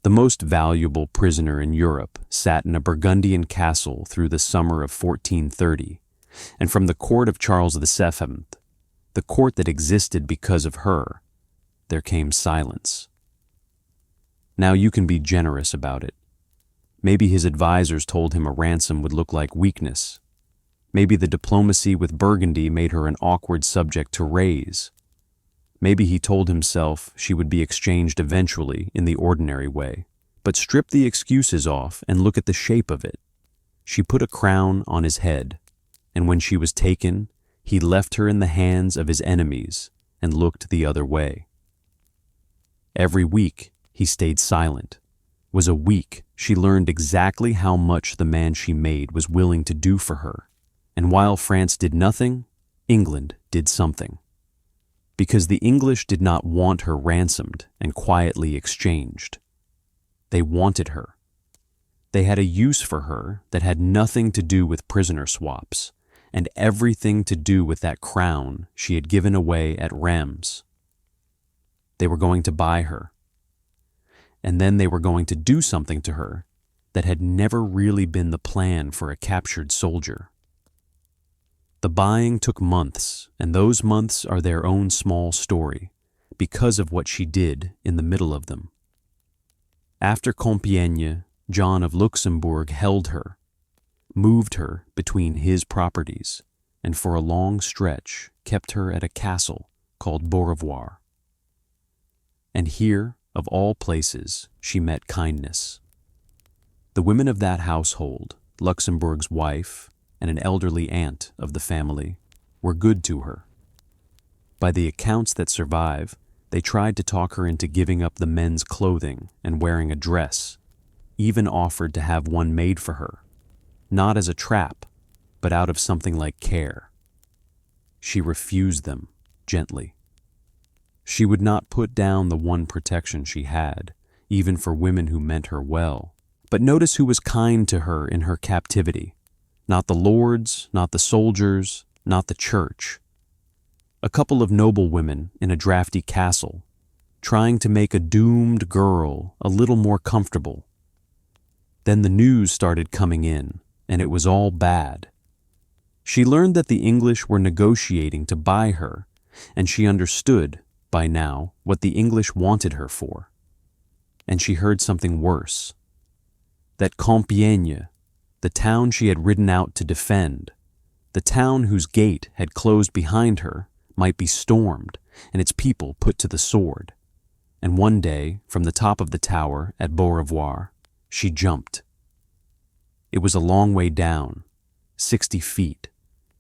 The most valuable prisoner in Europe sat in a Burgundian castle through the summer of 1430, and from the court of Charles VII, the court that existed because of her, there came silence. Now you can be generous about it. Maybe his advisors told him a ransom would look like weakness. Maybe the diplomacy with Burgundy made her an awkward subject to raise. Maybe he told himself she would be exchanged eventually in the ordinary way. But strip the excuses off and look at the shape of it. She put a crown on his head, and when she was taken, he left her in the hands of his enemies and looked the other way. Every week, he stayed silent. Was a week she learned exactly how much the man she made was willing to do for her. And while France did nothing, England did something. Because the English did not want her ransomed and quietly exchanged. They wanted her. They had a use for her that had nothing to do with prisoner swaps, and everything to do with that crown she had given away at Reims. They were going to buy her. And then they were going to do something to her that had never really been the plan for a captured soldier. The buying took months, and those months are their own small story, because of what she did in the middle of them. After Compiegne, John of Luxembourg held her, moved her between his properties, and for a long stretch kept her at a castle called Beaurevoir. And here, of all places, she met kindness. The women of that household, Luxembourg's wife and an elderly aunt of the family, were good to her. By the accounts that survive, they tried to talk her into giving up the men's clothing and wearing a dress, even offered to have one made for her, not as a trap, but out of something like care. She refused them gently. She would not put down the one protection she had, even for women who meant her well. But notice who was kind to her in her captivity. Not the lords, not the soldiers, not the church. A couple of noble women in a drafty castle, trying to make a doomed girl a little more comfortable. Then the news started coming in, and it was all bad. She learned that the English were negotiating to buy her, and she understood, by now, what the English wanted her for. And she heard something worse. That Compiegne, the town she had ridden out to defend, the town whose gate had closed behind her, might be stormed and its people put to the sword. And one day, from the top of the tower at Beaurevoir, she jumped. It was a long way down, 60 feet,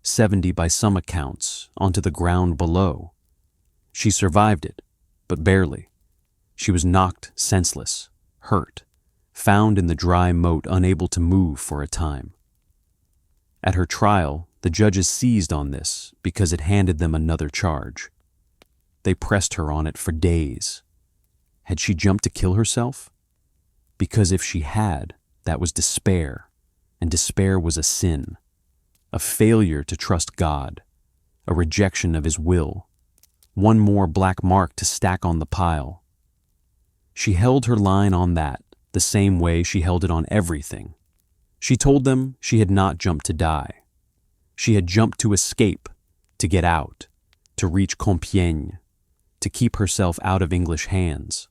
70 by some accounts, onto the ground below. She survived it, but barely. She was knocked senseless, hurt, found in the dry moat unable to move for a time. At her trial, the judges seized on this because it handed them another charge. They pressed her on it for days. Had she jumped to kill herself? Because if she had, that was despair, and despair was a sin, a failure to trust God, a rejection of His will, one more black mark to stack on the pile. She held her line on that, the same way she held it on everything. She told them she had not jumped to die. She had jumped to escape, to get out, to reach Compiegne, to keep herself out of English hands.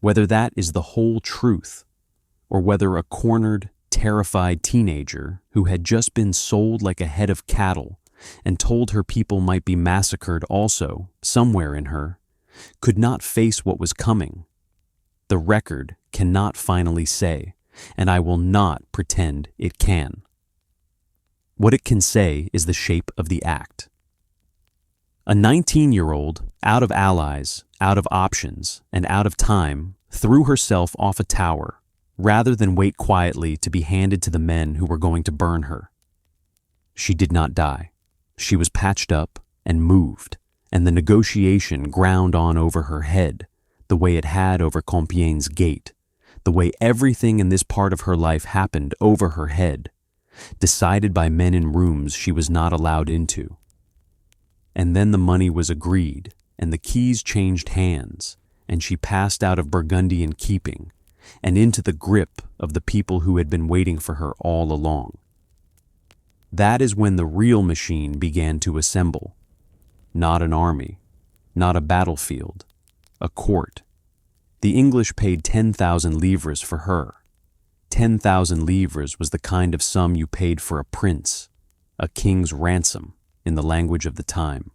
Whether that is the whole truth, or whether a cornered, terrified teenager who had just been sold like a head of cattle and told her people might be massacred also, somewhere in her, could not face what was coming, the record cannot finally say, and I will not pretend it can. What it can say is the shape of the act. A 19-year-old, out of allies, out of options, and out of time, threw herself off a tower, rather than wait quietly to be handed to the men who were going to burn her. She did not die. She was patched up and moved, and the negotiation ground on over her head, the way it had over Compiègne's gate, the way everything in this part of her life happened over her head, decided by men in rooms she was not allowed into. And then the money was agreed, and the keys changed hands, and she passed out of Burgundian keeping, and into the grip of the people who had been waiting for her all along. That is when the real machine began to assemble. Not an army, not a battlefield, a court. The English paid 10,000 livres for her. 10,000 livres was the kind of sum you paid for a prince, a king's ransom, in the language of the time.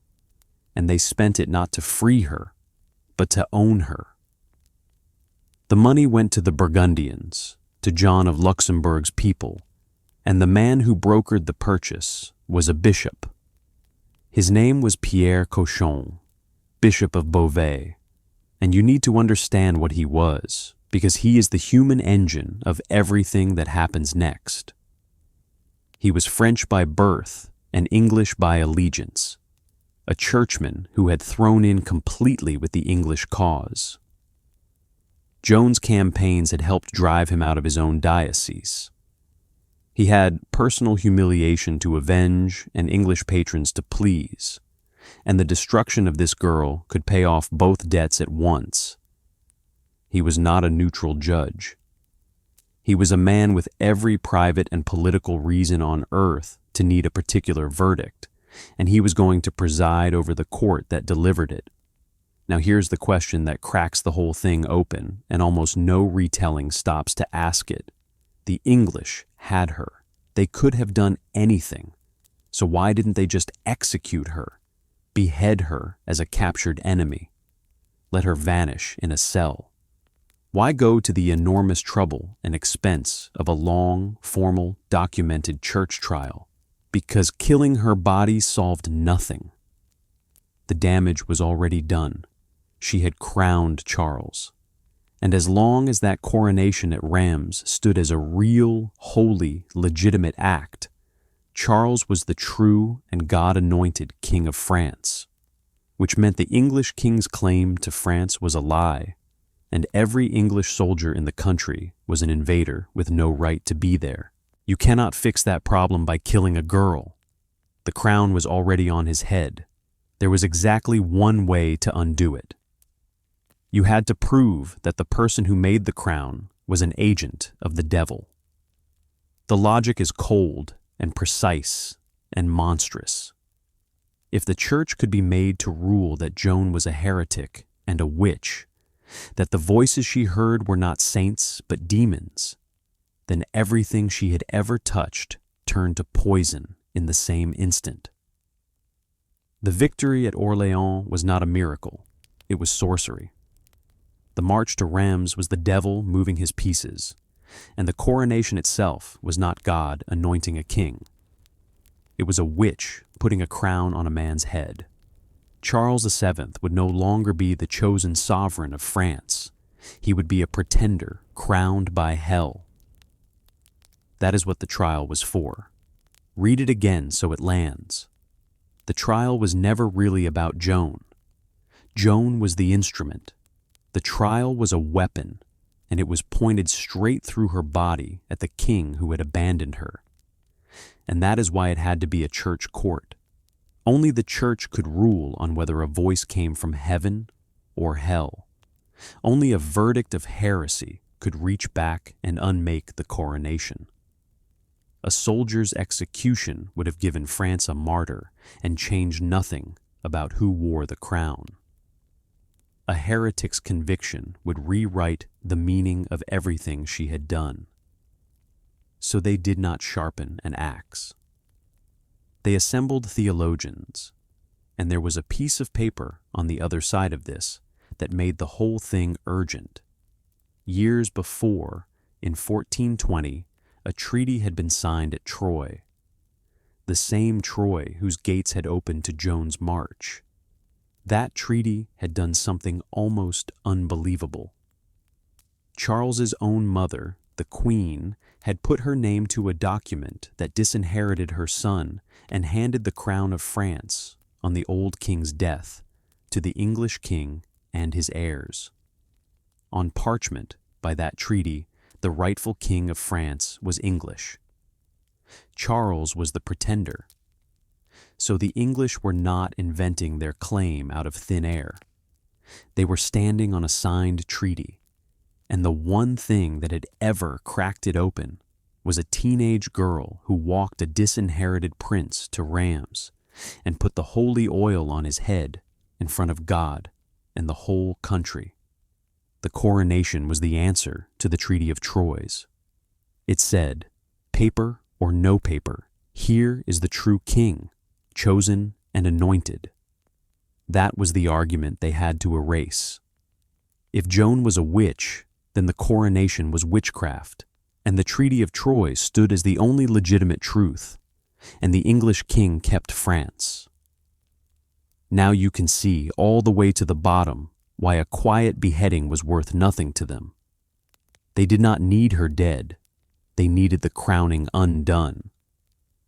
And they spent it not to free her, but to own her. The money went to the Burgundians, to John of Luxembourg's people, and the man who brokered the purchase was a bishop. His name was Pierre Cauchon, Bishop of Beauvais, and you need to understand what he was, because he is the human engine of everything that happens next. He was French by birth and English by allegiance, a churchman who had thrown in completely with the English cause. Joan's campaigns had helped drive him out of his own diocese. He had personal humiliation to avenge and English patrons to please, and the destruction of this girl could pay off both debts at once. He was not a neutral judge. He was a man with every private and political reason on earth to need a particular verdict, and he was going to preside over the court that delivered it. Now here's the question that cracks the whole thing open, and almost no retelling stops to ask it. The English had her. They could have done anything. So why didn't they just execute her, behead her as a captured enemy, let her vanish in a cell? Why go to the enormous trouble and expense of a long, formal, documented church trial? Because killing her body solved nothing. The damage was already done. She had crowned Charles. And as long as that coronation at Reims stood as a real, holy, legitimate act, Charles was the true and God-anointed King of France, which meant the English king's claim to France was a lie, and every English soldier in the country was an invader with no right to be there. You cannot fix that problem by killing a girl. The crown was already on his head. There was exactly one way to undo it. You had to prove that the person who made the crown was an agent of the devil. The logic is cold and precise and monstrous. If the church could be made to rule that Joan was a heretic and a witch, that the voices she heard were not saints but demons, then everything she had ever touched turned to poison in the same instant. The victory at Orléans was not a miracle, it was sorcery. The march to Reims was the devil moving his pieces, and the coronation itself was not God anointing a king. It was a witch putting a crown on a man's head. Charles VII would no longer be the chosen sovereign of France. He would be a pretender crowned by hell. That is what the trial was for. Read it again so it lands. The trial was never really about Joan. Joan was the instrument. The trial was a weapon, and it was pointed straight through her body at the king who had abandoned her. And that is why it had to be a church court. Only the church could rule on whether a voice came from heaven or hell. Only a verdict of heresy could reach back and unmake the coronation. A soldier's execution would have given France a martyr and changed nothing about who wore the crown. A heretic's conviction would rewrite the meaning of everything she had done. So they did not sharpen an axe. They assembled theologians, and there was a piece of paper on the other side of this that made the whole thing urgent. Years before, in 1420, a treaty had been signed at Troyes, the same Troyes whose gates had opened to Joan's march. That treaty had done something almost unbelievable. Charles's own mother, the Queen, had put her name to a document that disinherited her son and handed the crown of France, on the old king's death, to the English king and his heirs. On parchment, by that treaty, the rightful king of France was English. Charles was the pretender. So the English were not inventing their claim out of thin air. They were standing on a signed treaty, and the one thing that had ever cracked it open was a teenage girl who walked a disinherited prince to Reims and put the holy oil on his head in front of God and the whole country. The coronation was the answer to the Treaty of Troyes. It said, paper or no paper, here is the true king, chosen and anointed. That was the argument they had to erase. If Joan was a witch, then the coronation was witchcraft, and the Treaty of Troyes stood as the only legitimate truth, and the English king kept France. Now you can see all the way to the bottom why a quiet beheading was worth nothing to them. They did not need her dead. They needed the crowning undone.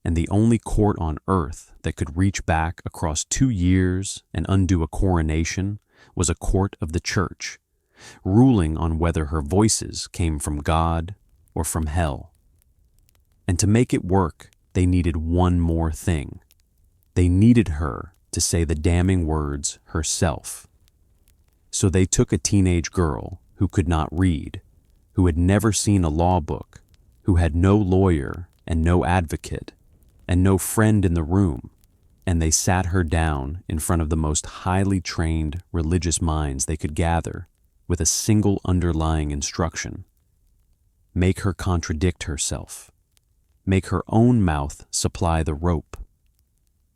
And the only court on earth that could reach back across 2 years and undo a coronation was a court of the church, ruling on whether her voices came from God or from hell. And to make it work, they needed one more thing. They needed her to say the damning words herself. So they took a teenage girl who could not read, who had never seen a law book, who had no lawyer and no advocate, and no friend in the room, and they sat her down in front of the most highly trained religious minds they could gather with a single underlying instruction. Make her contradict herself. Make her own mouth supply the rope.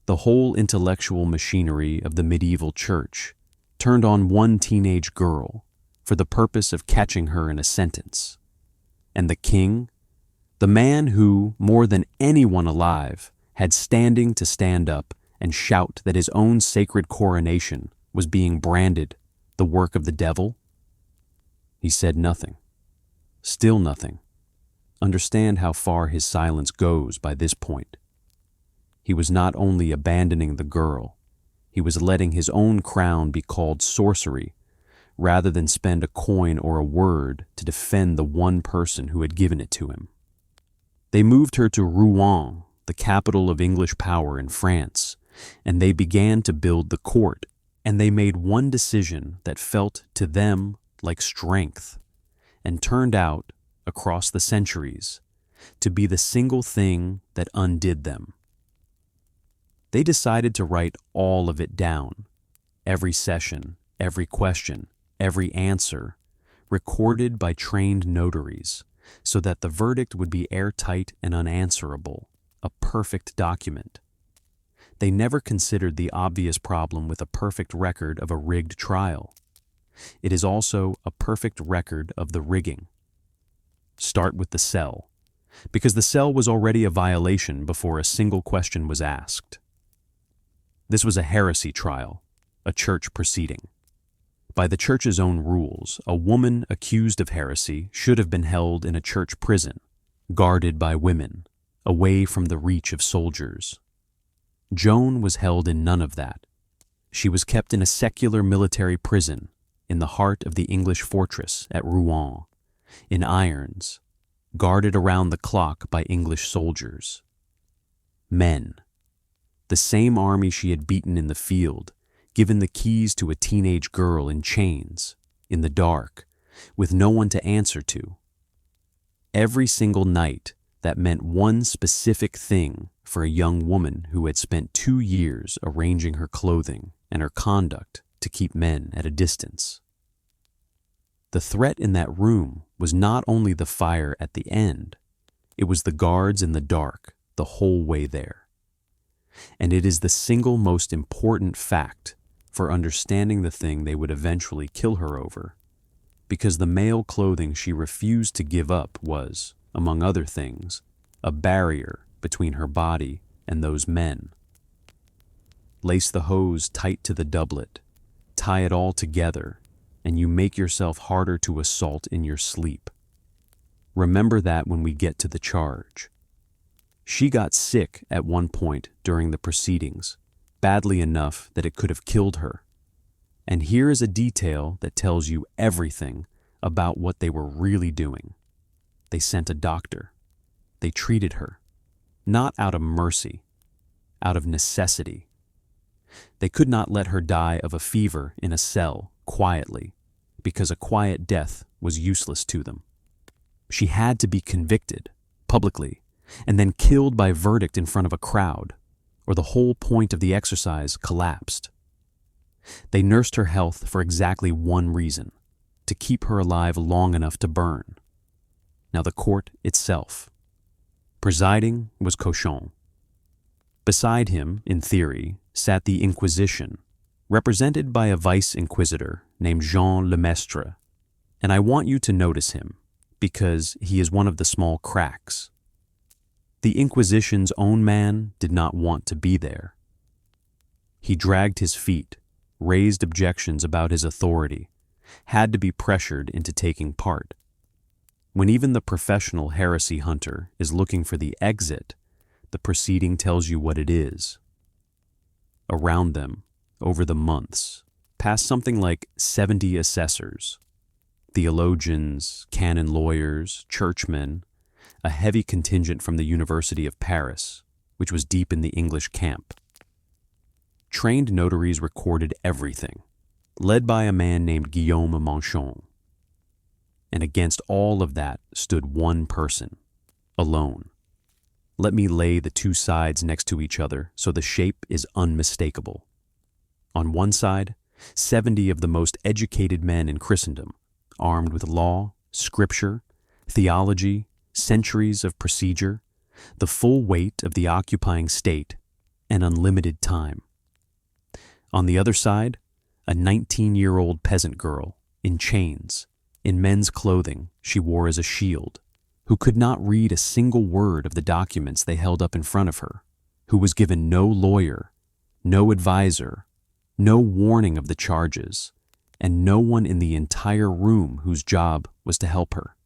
The whole intellectual machinery of the medieval church turned on one teenage girl for the purpose of catching her in a sentence. And the king, the man who, more than anyone alive, had standing to stand up and shout that his own sacred coronation was being branded the work of the devil, he said nothing. Still nothing. Understand how far his silence goes by this point. He was not only abandoning the girl, he was letting his own crown be called sorcery rather than spend a coin or a word to defend the one person who had given it to him. They moved her to Rouen, the capital of English power in France, and they began to build the court And they made one decision that felt to them like strength and turned out, across the centuries, to be the single thing that undid them. They decided to write all of it down, every session, every question, every answer, recorded by trained notaries, so that the verdict would be airtight and unanswerable, a perfect document. They never considered the obvious problem with a perfect record of a rigged trial. It is also a perfect record of the rigging. Start with the cell, because the cell was already a violation before a single question was asked. This was a heresy trial, a church proceeding. By the church's own rules, a woman accused of heresy should have been held in a church prison, guarded by women, away from the reach of soldiers. Joan was held in none of that. She was kept in a secular military prison in the heart of the English fortress at Rouen, in irons, guarded around the clock by English soldiers. Men. The same army she had beaten in the field, given the keys to a teenage girl in chains, in the dark, with no one to answer to. Every single night, that meant one specific thing for a young woman who had spent 2 years arranging her clothing and her conduct to keep men at a distance. The threat in that room was not only the fire at the end, it was the guards in the dark the whole way there. And it is the single most important fact for understanding the thing they would eventually kill her over, because the male clothing she refused to give up was, among other things, a barrier between her body and those men. Lace the hose tight to the doublet, tie it all together, and you make yourself harder to assault in your sleep. Remember that when we get to the charge. She got sick at one point during the proceedings, badly enough that it could have killed her. And here is a detail that tells you everything about what they were really doing. They sent a doctor. They treated her, not out of mercy, out of necessity. They could not let her die of a fever in a cell quietly, because a quiet death was useless to them. She had to be convicted, publicly, and then killed by verdict in front of a crowd, or the whole point of the exercise collapsed. They nursed her health for exactly one reason, to keep her alive long enough to burn. Now the court itself. Presiding was Cauchon. Beside him, in theory, sat the Inquisition, represented by a vice-inquisitor named Jean le Maistre, and I want you to notice him, because he is one of the small cracks. The Inquisition's own man did not want to be there. He dragged his feet, raised objections about his authority, had to be pressured into taking part. When even the professional heresy hunter is looking for the exit, the proceeding tells you what it is. Around them, over the months, passed something like 70 assessors, theologians, canon lawyers, churchmen, a heavy contingent from the University of Paris, which was deep in the English camp. Trained notaries recorded everything, led by a man named Guillaume Manchon. And against all of that stood one person, alone. Let me lay the two sides next to each other so the shape is unmistakable. On one side, 70 of the most educated men in Christendom, armed with law, scripture, theology, centuries of procedure, the full weight of the occupying state, and unlimited time. On the other side, a 19-year-old peasant girl, in chains, in men's clothing she wore as a shield, who could not read a single word of the documents they held up in front of her, who was given no lawyer, no advisor, no warning of the charges, and no one in the entire room whose job was to help her.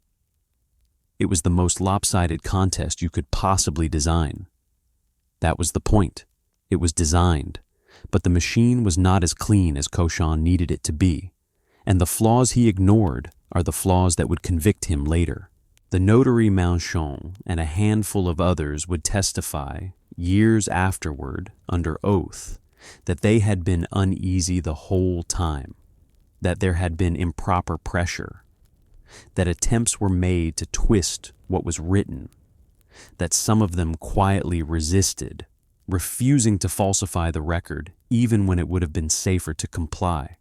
It was the most lopsided contest you could possibly design. That was the point. It was designed, but the machine was not as clean as Cauchon needed it to be, and the flaws he ignored are the flaws that would convict him later. The notary Manchon and a handful of others would testify, years afterward, under oath, that they had been uneasy the whole time, that there had been improper pressure, that attempts were made to twist what was written, that some of them quietly resisted, refusing to falsify the record even when it would have been safer to comply.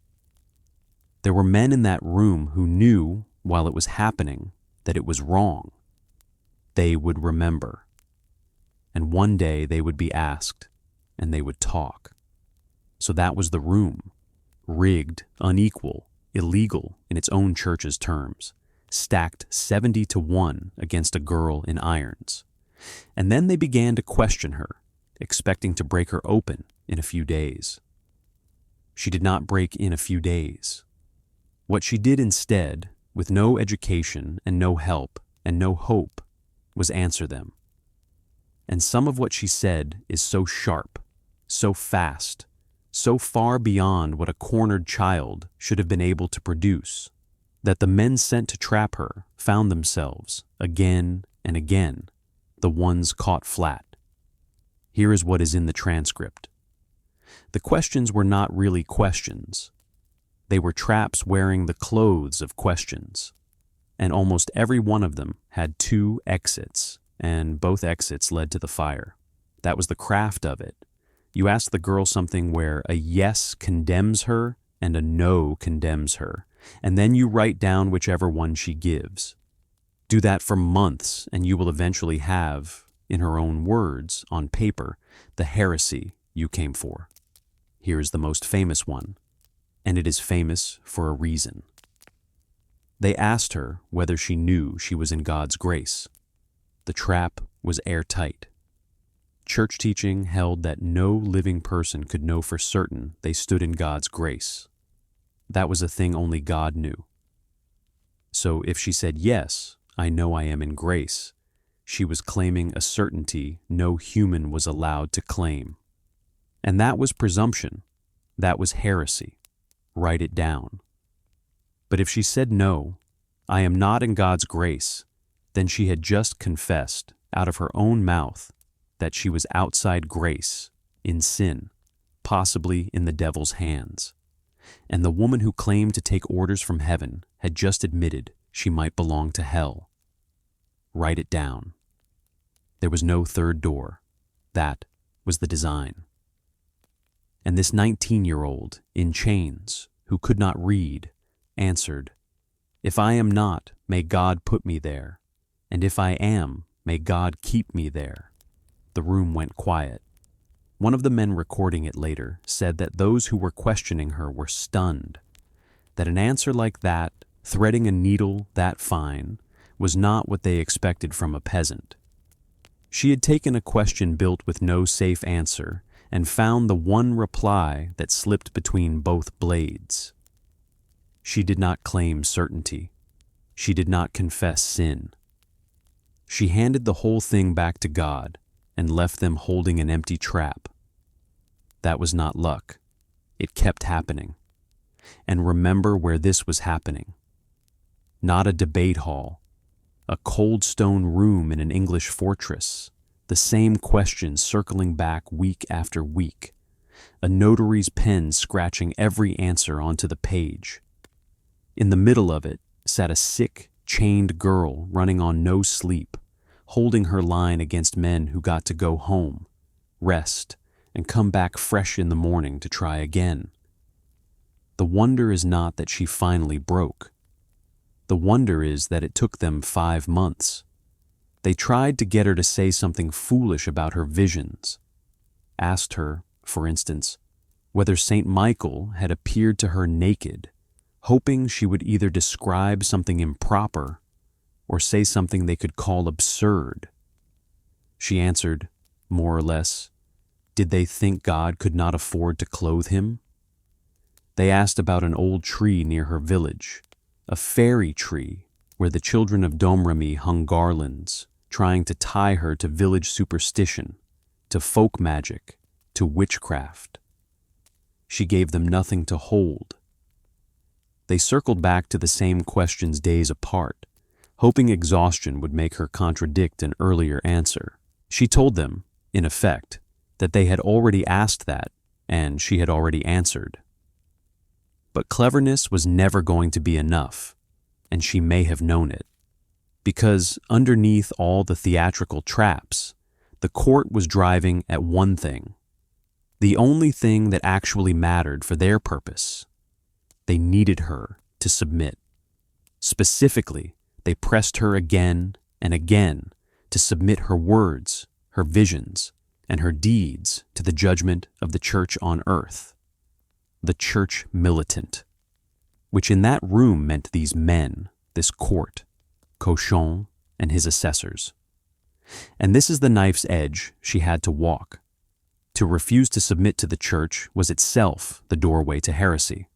There were men in that room who knew, while it was happening, that it was wrong. They would remember. And one day they would be asked, and they would talk. So that was the room, rigged, unequal, illegal in its own church's terms, stacked 70-1 against a girl in irons. And then they began to question her, expecting to break her open in a few days. She did not break in a few days. What she did instead, with no education and no help and no hope, was answer them. And some of what she said is so sharp, so fast, so far beyond what a cornered child should have been able to produce, that the men sent to trap her found themselves, again and again, the ones caught flat. Here is what is in the transcript. The questions were not really questions. They were traps wearing the clothes of questions, and almost every one of them had 2 exits, and both exits led to the fire. That was the craft of it. You ask the girl something where a yes condemns her and a no condemns her, and then you write down whichever one she gives. Do that for months, and you will eventually have, in her own words, on paper, the heresy you came for. Here is the most famous one, and it is famous for a reason. They asked her whether she knew she was in God's grace. The trap was airtight. Church teaching held that no living person could know for certain they stood in God's grace. That was a thing only God knew. So if she said, yes, I know I am in grace, she was claiming a certainty no human was allowed to claim. And that was presumption. That was heresy. Write it down. But if she said no, I am not in God's grace, then she had just confessed out of her own mouth that she was outside grace, in sin, possibly in the devil's hands. And the woman who claimed to take orders from heaven had just admitted she might belong to hell. Write it down. There was no third door. That was the design. And this 19-year-old, in chains, who could not read, answered, "If I am not, may God put me there, and if I am, may God keep me there." The room went quiet. One of the men recording it later said that those who were questioning her were stunned, that an answer like that, threading a needle that fine, was not what they expected from a peasant. She had taken a question built with no safe answer and found the one reply that slipped between both blades. She did not claim certainty. She did not confess sin. She handed the whole thing back to God and left them holding an empty trap. That was not luck. It kept happening. And remember where this was happening. Not a debate hall, a cold stone room in an English fortress, the same questions circling back week after week, a notary's pen scratching every answer onto the page. In the middle of it sat a sick, chained girl running on no sleep, holding her line against men who got to go home, rest, and come back fresh in the morning to try again. The wonder is not that she finally broke. The wonder is that it took them 5 months. They tried to get her to say something foolish about her visions. Asked her, for instance, whether St. Michael had appeared to her naked, hoping she would either describe something improper or say something they could call absurd. She answered, more or less, did they think God could not afford to clothe him? They asked about an old tree near her village, a fairy tree where the children of Domremy hung garlands, trying to tie her to village superstition, to folk magic, to witchcraft. She gave them nothing to hold. They circled back to the same questions days apart, hoping exhaustion would make her contradict an earlier answer. She told them, in effect, that they had already asked that and she had already answered. But cleverness was never going to be enough, and she may have known it, because underneath all the theatrical traps, the court was driving at one thing, the only thing that actually mattered for their purpose. They needed her to submit. Specifically, they pressed her again and again to submit her words, her visions, and her deeds to the judgment of the church on earth, the church militant, which in that room meant these men, this court, Cauchon and his assessors. And this is the knife's edge she had to walk. To refuse to submit to the church was itself the doorway to heresy.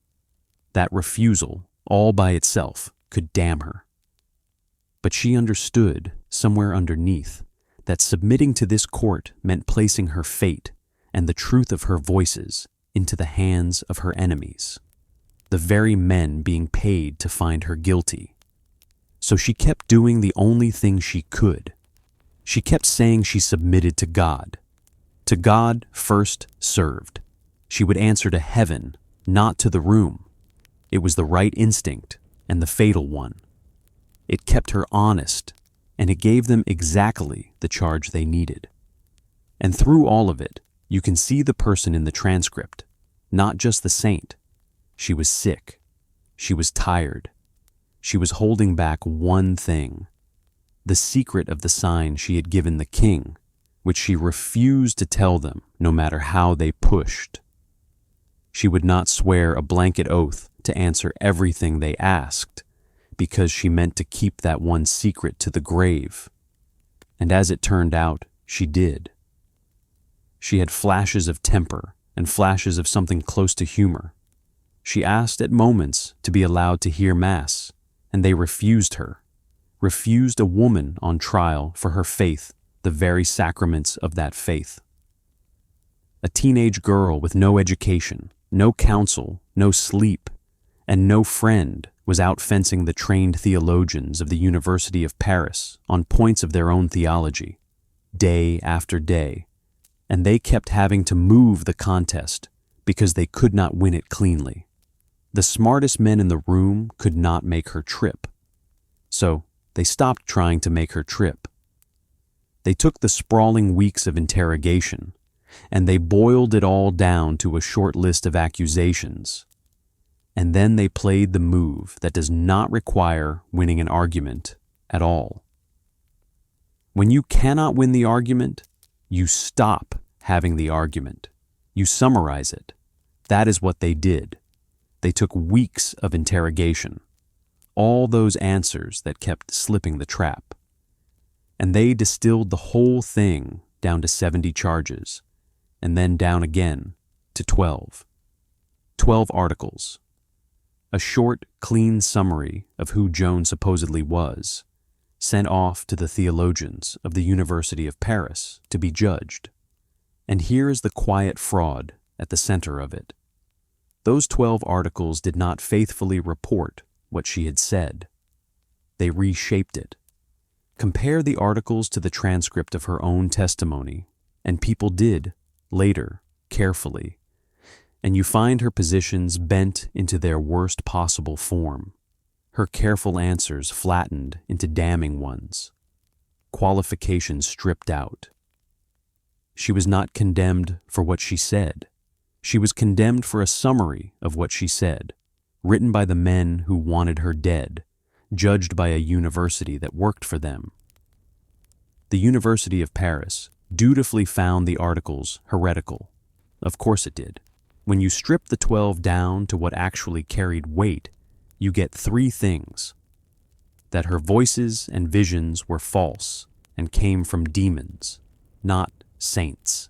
That refusal, all by itself, could damn her. But she understood, somewhere underneath, that submitting to this court meant placing her fate and the truth of her voices into the hands of her enemies, the very men being paid to find her guilty. So she kept doing the only thing she could. She kept saying she submitted to God. To God first served. She would answer to heaven, not to the room. It was the right instinct and the fatal one. It kept her honest, and it gave them exactly the charge they needed. And through all of it, you can see the person in the transcript, not just the saint. She was sick. She was tired. She was holding back one thing, the secret of the sign she had given the king, which she refused to tell them no matter how they pushed. She would not swear a blanket oath to answer everything they asked, because she meant to keep that one secret to the grave. And as it turned out, she did. She had flashes of temper and flashes of something close to humor. She asked at moments to be allowed to hear Mass, and they refused her, refused a woman on trial for her faith, the very sacraments of that faith. A teenage girl with no education, no counsel, no sleep, and no friend was out fencing the trained theologians of the University of Paris on points of their own theology, day after day, and they kept having to move the contest because they could not win it cleanly. The smartest men in the room could not make her trip, so they stopped trying to make her trip. They took the sprawling weeks of interrogation, and they boiled it all down to a short list of accusations. And then they played the move that does not require winning an argument at all. When you cannot win the argument, you stop having the argument. You summarize it. That is what they did. They took weeks of interrogation, all those answers that kept slipping the trap. And they distilled the whole thing down to 70 charges, and then down again to 12. 12 articles. A short, clean summary of who Joan supposedly was, sent off to the theologians of the University of Paris to be judged. And here is the quiet fraud at the center of it. Those 12 articles did not faithfully report what she had said. They reshaped it. Compare the articles to the transcript of her own testimony, and people did, later, carefully, and you find her positions bent into their worst possible form, her careful answers flattened into damning ones, qualifications stripped out. She was not condemned for what she said. She was condemned for a summary of what she said, written by the men who wanted her dead, judged by a university that worked for them. The University of Paris dutifully found the articles heretical. Of course it did. When you strip the 12 down to what actually carried weight, you get 3 things: that her voices and visions were false and came from demons, not saints;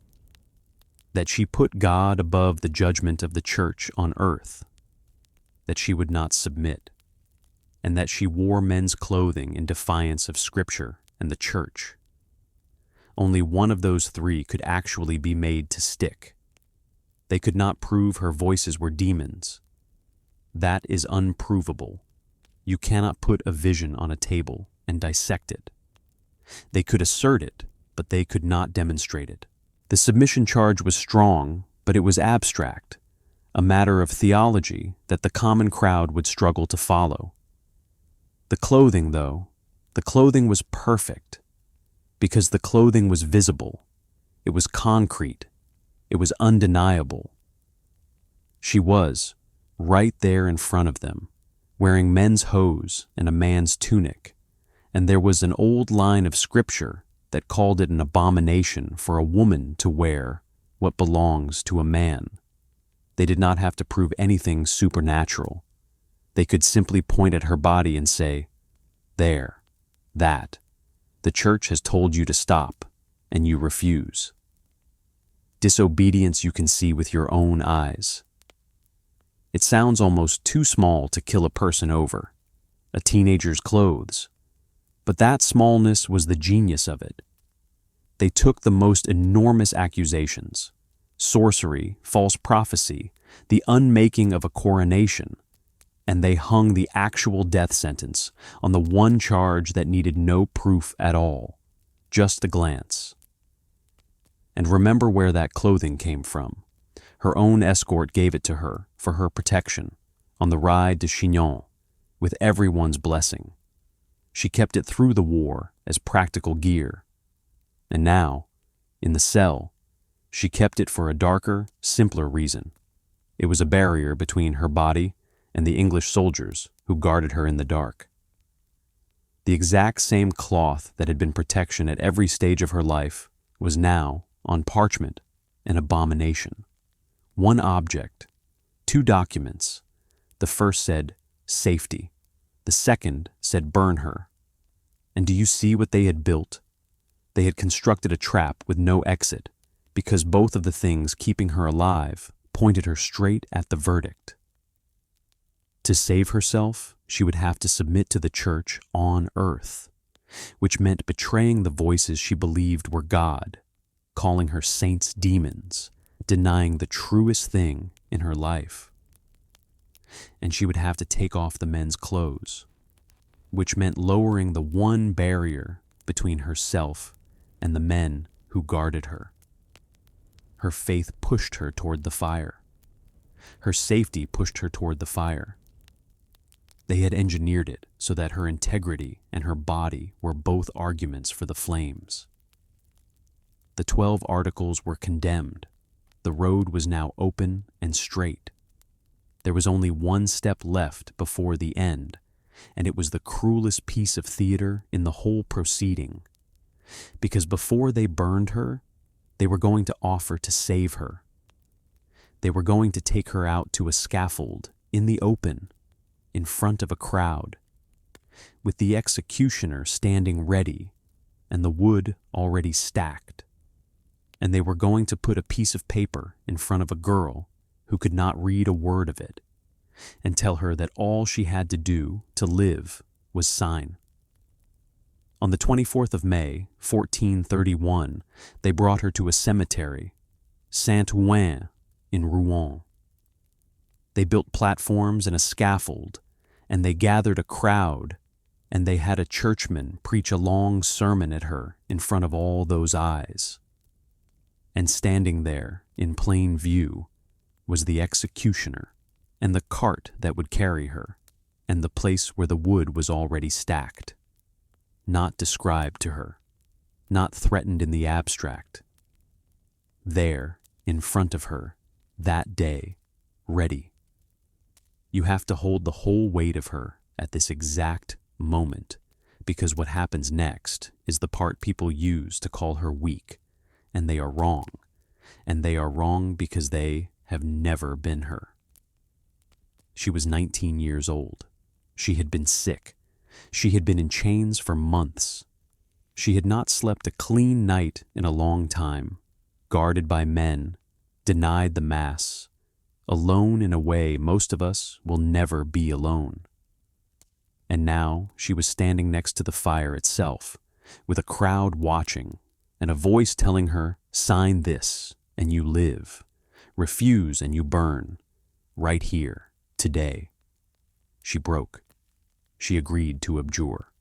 that she put God above the judgment of the church on earth; that she would not submit; and that she wore men's clothing in defiance of Scripture and the church. Only one of those 3 could actually be made to stick. They could not prove her voices were demons. That is unprovable. You cannot put a vision on a table and dissect it. They could assert it, but they could not demonstrate it. The submission charge was strong, but it was abstract, a matter of theology that the common crowd would struggle to follow. The clothing, though, the clothing was perfect, because the clothing was visible, it was concrete, it was undeniable. She was, right there in front of them, wearing men's hose and a man's tunic, and there was an old line of scripture that called it an abomination for a woman to wear what belongs to a man. They did not have to prove anything supernatural. They could simply point at her body and say, "There, that. The church has told you to stop, and you refuse." Disobedience you can see with your own eyes. It sounds almost too small to kill a person over, a teenager's clothes, but that smallness was the genius of it. They took the most enormous accusations, sorcery, false prophecy, the unmaking of a coronation, and they hung the actual death sentence on the one charge that needed no proof at all, just a glance. And remember where that clothing came from. Her own escort gave it to her for her protection on the ride to Chinon, with everyone's blessing. She kept it through the war as practical gear. And now, in the cell, she kept it for a darker, simpler reason. It was a barrier between her body and the English soldiers who guarded her in the dark. The exact same cloth that had been protection at every stage of her life was now, on parchment, an abomination. One object, two documents. The first said, "Safety." The second said, "Burn her." And do you see what they had built? They had constructed a trap with no exit, because both of the things keeping her alive pointed her straight at the verdict. To save herself, she would have to submit to the church on earth, which meant betraying the voices she believed were God, calling her saints demons, denying the truest thing in her life. And she would have to take off the men's clothes, which meant lowering the one barrier between herself and the men who guarded her. Her faith pushed her toward the fire. Her safety pushed her toward the fire. They had engineered it so that her integrity and her body were both arguments for the flames. The 12 articles were condemned. The road was now open and straight. There was only one step left before the end, and it was the cruelest piece of theater in the whole proceeding. Because before they burned her, they were going to offer to save her. They were going to take her out to a scaffold in the open, in front of a crowd, with the executioner standing ready and the wood already stacked. And they were going to put a piece of paper in front of a girl who could not read a word of it, and tell her that all she had to do to live was sign. On the 24th of May, 1431, they brought her to a cemetery, Sainthoud in Rouen. They built platforms and a scaffold, and they gathered a crowd, and they had a churchman preach a long sermon at her in front of all those eyes. And standing there, in plain view, was the executioner, and the cart that would carry her, and the place where the wood was already stacked. Not described to her, not threatened in the abstract. There, in front of her, that day, ready. You have to hold the whole weight of her at this exact moment, because what happens next is the part people use to call her weak, and they are wrong. And they are wrong because they have never been her. She was 19 years old. She had been sick. She had been in chains for months. She had not slept a clean night in a long time, guarded by men, denied the Mass, alone in a way most of us will never be alone. And now she was standing next to the fire itself, with a crowd watching, and a voice telling her, "Sign this, and you live. Refuse, and you burn. Right here, today." She broke. She agreed to abjure.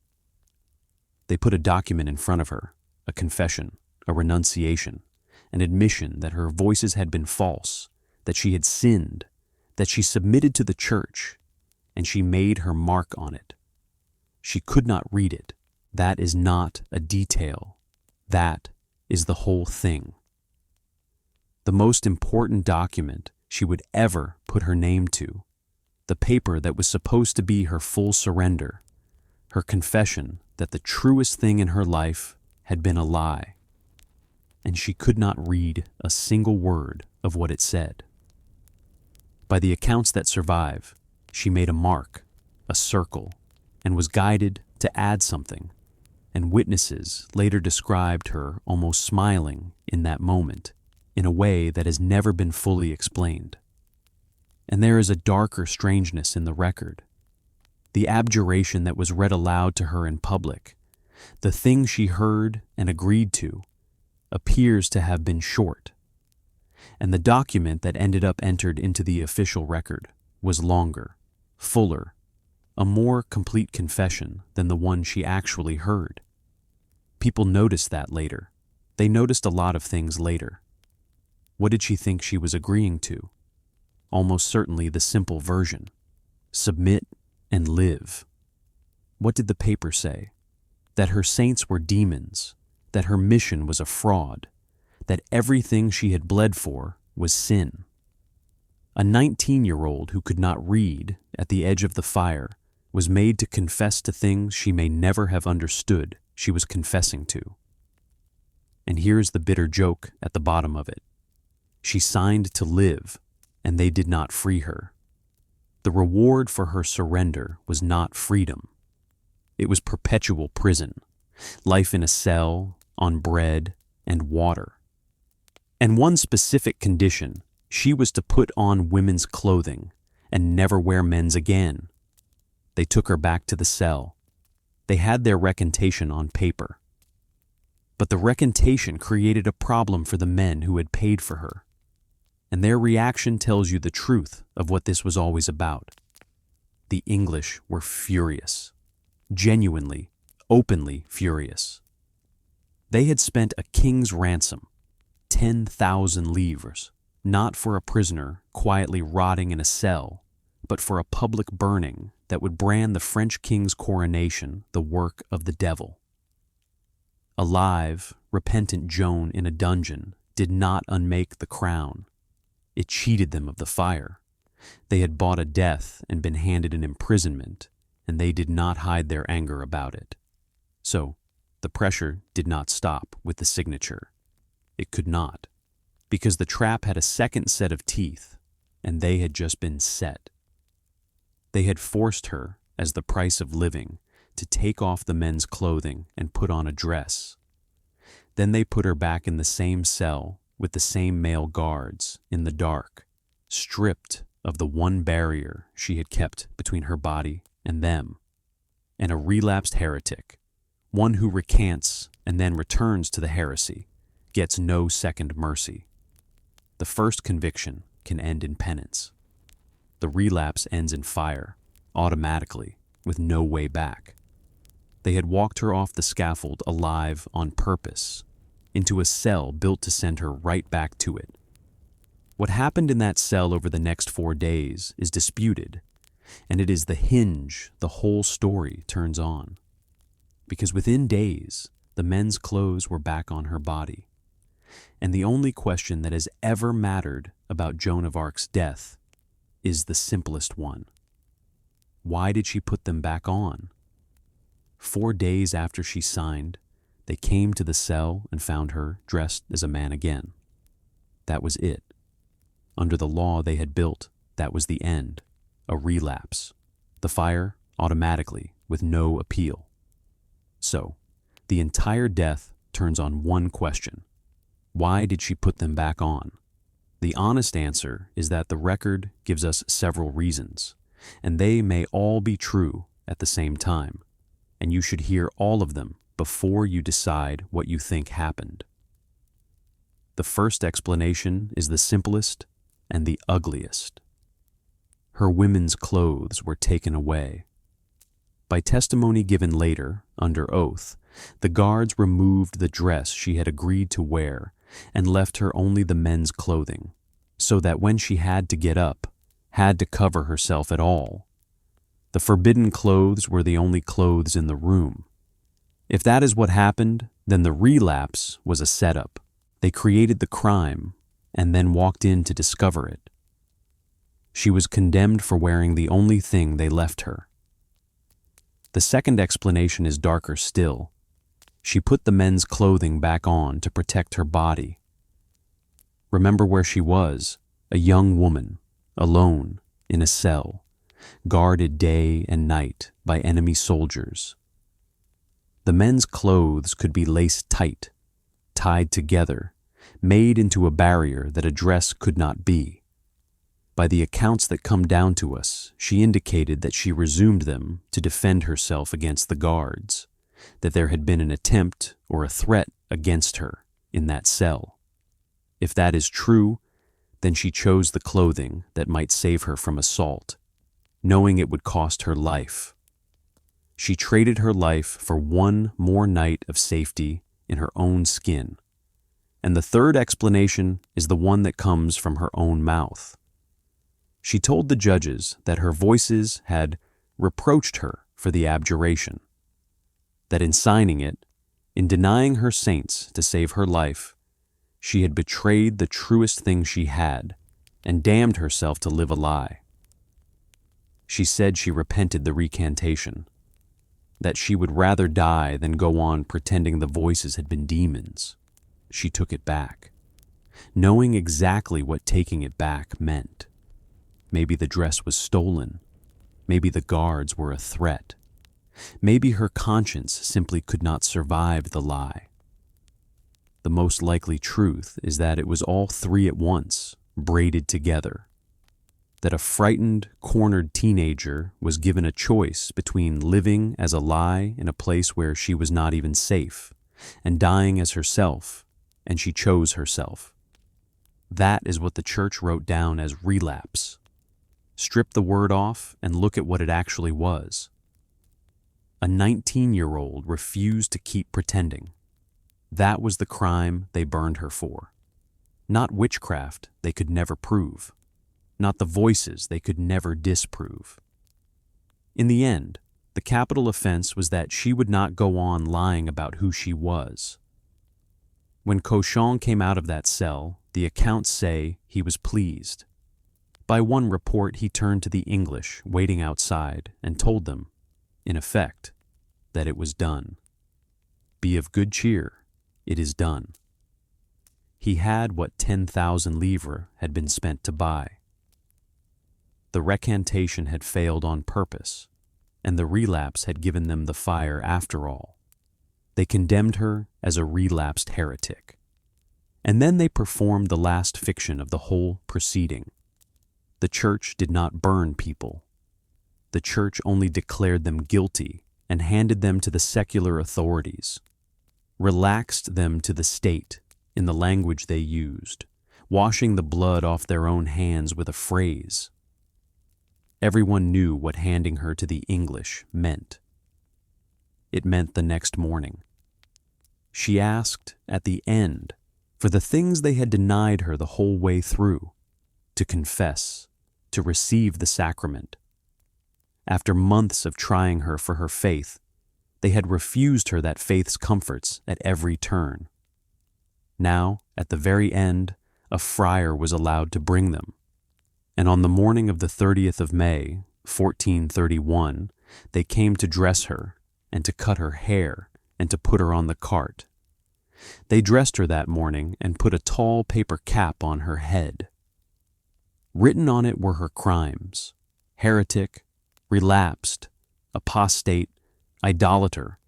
They put a document in front of her, a confession, a renunciation, an admission that her voices had been false, that she had sinned, that she submitted to the church, and she made her mark on it. She could not read it. That is not a detail. That is the whole thing. The most important document she would ever put her name to, the paper that was supposed to be her full surrender, her confession that the truest thing in her life had been a lie, and she could not read a single word of what it said. By the accounts that survive, she made a mark, a circle, and was guided to add something, and witnesses later described her almost smiling in that moment in a way that has never been fully explained. And there is a darker strangeness in the record. The abjuration that was read aloud to her in public, the thing she heard and agreed to, appears to have been short. And the document that ended up entered into the official record was longer, fuller, a more complete confession than the one she actually heard. People noticed that later. They noticed a lot of things later. What did she think she was agreeing to? Almost certainly the simple version. Submit and live. What did the paper say? That her saints were demons, that her mission was a fraud, that everything she had bled for was sin. A 19-year-old who could not read at the edge of the fire was made to confess to things she may never have understood she was confessing to. And here's the bitter joke at the bottom of it. She signed to live, and they did not free her. The reward for her surrender was not freedom. It was perpetual prison, life in a cell, on bread and water. And one specific condition, she was to put on women's clothing and never wear men's again. They took her back to the cell. They had their recantation on paper. But the recantation created a problem for the men who had paid for her. And their reaction tells you the truth of what this was always about. The English were furious. Genuinely, openly furious. They had spent a king's ransom, 10,000 livres, not for a prisoner quietly rotting in a cell, but for a public burning that would brand the French king's coronation the work of the devil. Alive, repentant Joan in a dungeon did not unmake the crown. It cheated them of the fire. They had bought a death and been handed an imprisonment, and they did not hide their anger about it. So, the pressure did not stop with the signature. It could not, because the trap had a second set of teeth, and they had just been set. They had forced her, as the price of living, to take off the men's clothing and put on a dress. Then they put her back in the same cell with the same male guards, in the dark, stripped of the one barrier she had kept between her body and them, and a relapsed heretic, one who recants and then returns to the heresy, gets no second mercy. The first conviction can end in penance. The relapse ends in fire, automatically, with no way back. They had walked her off the scaffold alive on purpose, into a cell built to send her right back to it. What happened in that cell over the next 4 days is disputed, and it is the hinge the whole story turns on. Because within days, the men's clothes were back on her body. And the only question that has ever mattered about Joan of Arc's death is the simplest one. Why did she put them back on? 4 days after she signed, they came to the cell and found her dressed as a man again. That was it. Under the law they had built, that was the end, a relapse. The fire, automatically, with no appeal. So, the entire death turns on one question. Why did she put them back on? The honest answer is that the record gives us several reasons, and they may all be true at the same time, and you should hear all of them before you decide what you think happened. The first explanation is the simplest and the ugliest. Her women's clothes were taken away. By testimony given later, under oath, the guards removed the dress she had agreed to wear and left her only the men's clothing, so that when she had to get up, had to cover herself at all. The forbidden clothes were the only clothes in the room. If that is what happened, then the relapse was a setup. They created the crime and then walked in to discover it. She was condemned for wearing the only thing they left her. The second explanation is darker still. She put the men's clothing back on to protect her body. Remember where she was, a young woman, alone, in a cell, guarded day and night by enemy soldiers. The men's clothes could be laced tight, tied together, made into a barrier that a dress could not be. By the accounts that come down to us, she indicated that she resumed them to defend herself against the guards, that there had been an attempt or a threat against her in that cell. If that is true, then she chose the clothing that might save her from assault, knowing it would cost her life. She traded her life for one more night of safety in her own skin. And the third explanation is the one that comes from her own mouth. She told the judges that her voices had reproached her for the abjuration, that in signing it, in denying her saints to save her life, she had betrayed the truest thing she had and damned herself to live a lie. She said she repented the recantation, that she would rather die than go on pretending the voices had been demons. She took it back, knowing exactly what taking it back meant. Maybe the dress was stolen. Maybe the guards were a threat. Maybe her conscience simply could not survive the lie. The most likely truth is that it was all three at once, braided together. That a frightened, cornered teenager was given a choice between living as a lie in a place where she was not even safe, and dying as herself, and she chose herself. That is what the church wrote down as relapse. Strip the word off and look at what it actually was. A 19-year-old refused to keep pretending. That was the crime they burned her for. Not witchcraft they could never prove. Not the voices they could never disprove. In the end, the capital offense was that she would not go on lying about who she was. When Cauchon came out of that cell, the accounts say he was pleased. By one report, he turned to the English waiting outside and told them, in effect, that it was done. Be of good cheer, it is done. He had what 10,000 livres had been spent to buy. The recantation had failed on purpose, and the relapse had given them the fire after all. They condemned her as a relapsed heretic. And then they performed the last fiction of the whole proceeding. The church did not burn people. The church only declared them guilty and handed them to the secular authorities, relaxed them to the state in the language they used, washing the blood off their own hands with a phrase. Everyone knew what handing her to the English meant. It meant the next morning. She asked, at the end, for the things they had denied her the whole way through, to confess, to receive the sacrament. After months of trying her for her faith, they had refused her that faith's comforts at every turn. Now, at the very end, a friar was allowed to bring them. And on the morning of the 30th of May, 1431, they came to dress her and to cut her hair and to put her on the cart. They dressed her that morning and put a tall paper cap on her head. Written on it were her crimes: heretic, relapsed, apostate, idolater,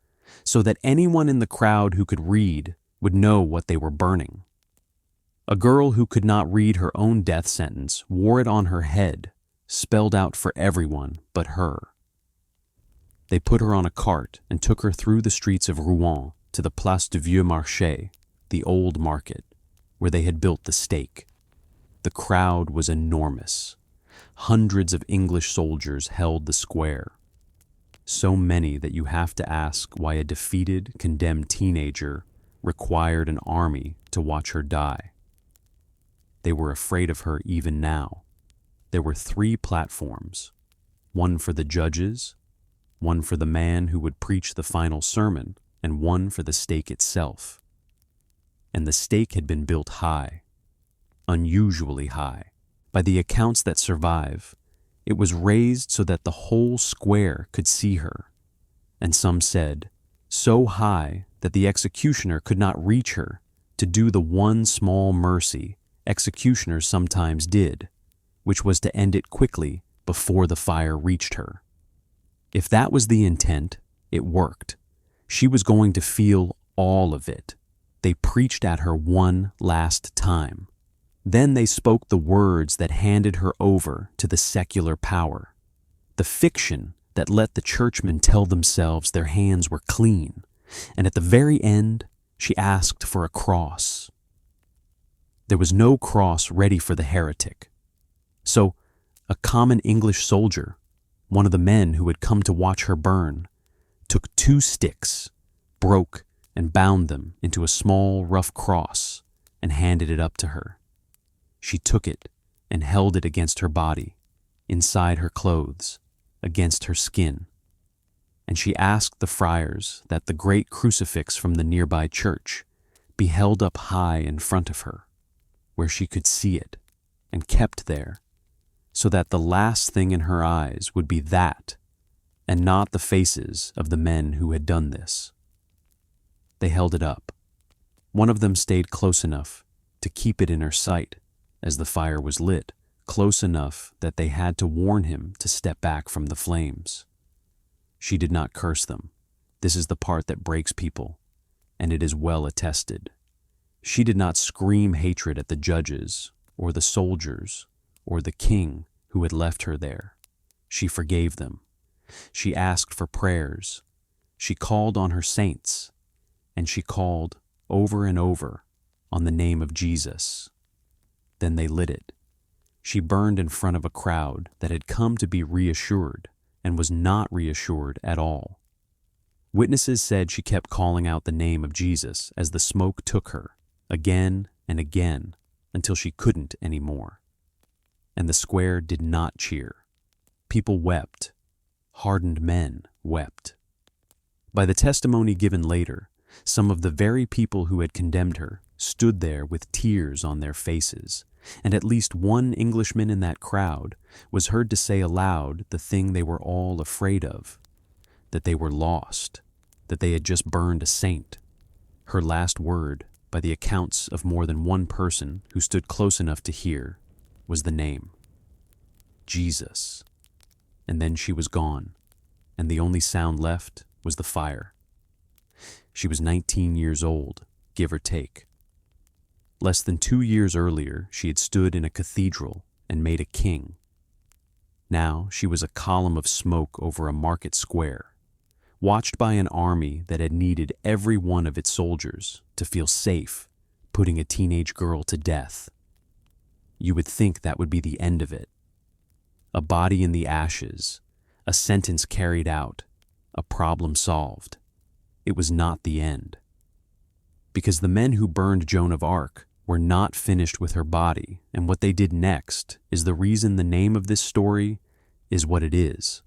so that anyone in the crowd who could read would know what they were burning. A girl who could not read her own death sentence wore it on her head, spelled out for everyone but her. They put her on a cart and took her through the streets of Rouen to the Place du Vieux Marché, the old market, where they had built the stake. The crowd was enormous. Hundreds of English soldiers held the square. So many that you have to ask why a defeated, condemned teenager required an army to watch her die. They were afraid of her even now. There were 3 platforms, one for the judges, one for the man who would preach the final sermon, and one for the stake itself. And the stake had been built high, unusually high. By the accounts that survive, it was raised so that the whole square could see her, and some said, so high that the executioner could not reach her to do the one small mercy executioners sometimes did, which was to end it quickly before the fire reached her. If that was the intent, it worked. She was going to feel all of it. They preached at her one last time. Then they spoke the words that handed her over to the secular power, the fiction that let the churchmen tell themselves their hands were clean, and at the very end, she asked for a cross. There was no cross ready for the heretic. So, a common English soldier, one of the men who had come to watch her burn, took 2 sticks, broke and bound them into a small, rough cross, and handed it up to her. She took it and held it against her body, inside her clothes, against her skin. And she asked the friars that the great crucifix from the nearby church be held up high in front of her, where she could see it, and kept there, so that the last thing in her eyes would be that, and not the faces of the men who had done this. They held it up. One of them stayed close enough to keep it in her sight as the fire was lit, close enough that they had to warn him to step back from the flames. She did not curse them. This is the part that breaks people, and it is well attested. She did not scream hatred at the judges, or the soldiers, or the king who had left her there. She forgave them. She asked for prayers. She called on her saints, and she called over and over on the name of Jesus. Then they lit it. She burned in front of a crowd that had come to be reassured and was not reassured at all. Witnesses said she kept calling out the name of Jesus as the smoke took her, again and again, until she couldn't anymore. And the square did not cheer. People wept. Hardened men wept. By the testimony given later, some of the very people who had condemned her stood there with tears on their faces, and at least one Englishman in that crowd was heard to say aloud the thing they were all afraid of, that they were lost, that they had just burned a saint. Her last word, by the accounts of more than one person who stood close enough to hear, was the name, Jesus. And then she was gone, and the only sound left was the fire. She was 19 years old, give or take. Less than 2 years earlier, she had stood in a cathedral and made a king. Now she was a column of smoke over a market square, watched by an army that had needed every one of its soldiers to feel safe putting a teenage girl to death. You would think that would be the end of it. A body in the ashes, a sentence carried out, a problem solved. It was not the end. Because the men who burned Joan of Arc were not finished with her body, and what they did next is the reason the name of this story is what it is.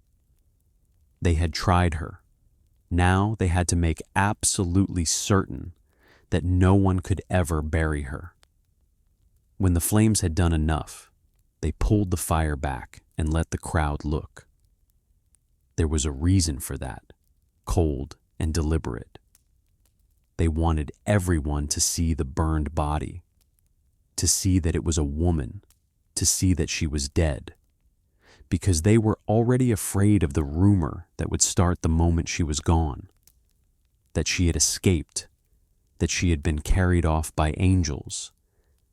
They had tried her. Now they had to make absolutely certain that no one could ever bury her. When the flames had done enough, they pulled the fire back and let the crowd look. There was a reason for that, cold and deliberate. They wanted everyone to see the burned body, to see that it was a woman, to see that she was dead, because they were already afraid of the rumor that would start the moment she was gone, that she had escaped, that she had been carried off by angels,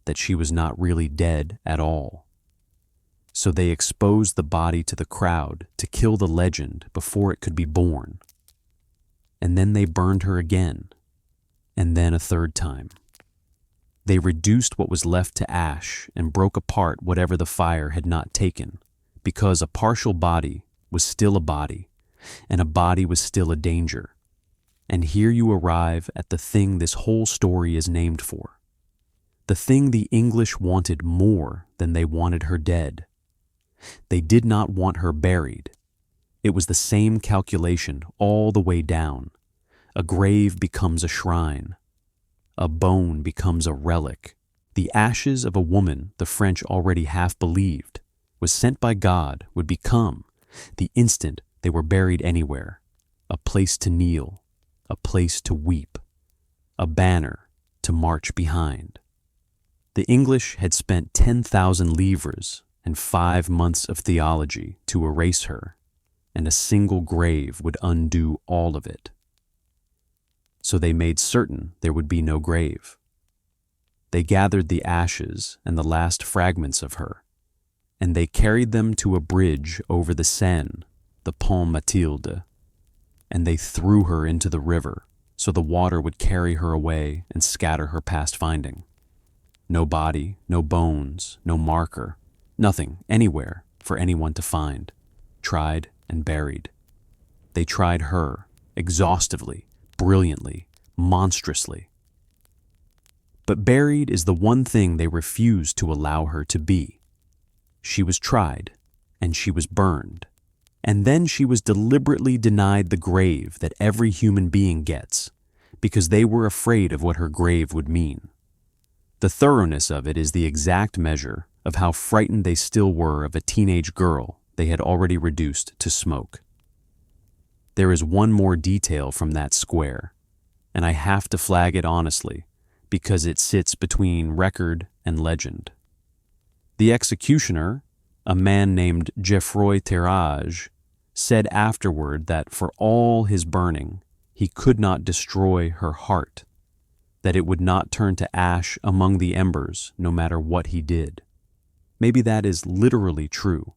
that she was not really dead at all. So they exposed the body to the crowd to kill the legend before it could be born. And then they burned her again, and then a third time. They reduced what was left to ash and broke apart whatever the fire had not taken, because a partial body was still a body, and a body was still a danger. And here you arrive at the thing this whole story is named for. The thing the English wanted more than they wanted her dead. They did not want her buried. It was the same calculation all the way down. A grave becomes a shrine. A bone becomes a relic. The ashes of a woman the French already half believed was sent by God would become, the instant they were buried anywhere, a place to kneel, a place to weep, a banner to march behind. The English had spent 10,000 livres and 5 months of theology to erase her, and a single grave would undo all of it. So they made certain there would be no grave. They gathered the ashes and the last fragments of her, and they carried them to a bridge over the Seine, the Pont Mathilde, and they threw her into the river so the water would carry her away and scatter her past finding. No body, no bones, no marker, nothing anywhere for anyone to find, tried and buried. They tried her, exhaustively, brilliantly, monstrously. But buried is the one thing they refused to allow her to be. She was tried, and she was burned, and then she was deliberately denied the grave that every human being gets, because they were afraid of what her grave would mean. The thoroughness of it is the exact measure of how frightened they still were of a teenage girl they had already reduced to smoke. There is one more detail from that square, and I have to flag it honestly, because it sits between record and legend. The executioner, a man named Geoffroy Tirage, said afterward that for all his burning, he could not destroy her heart, that it would not turn to ash among the embers no matter what he did. Maybe that is literally true.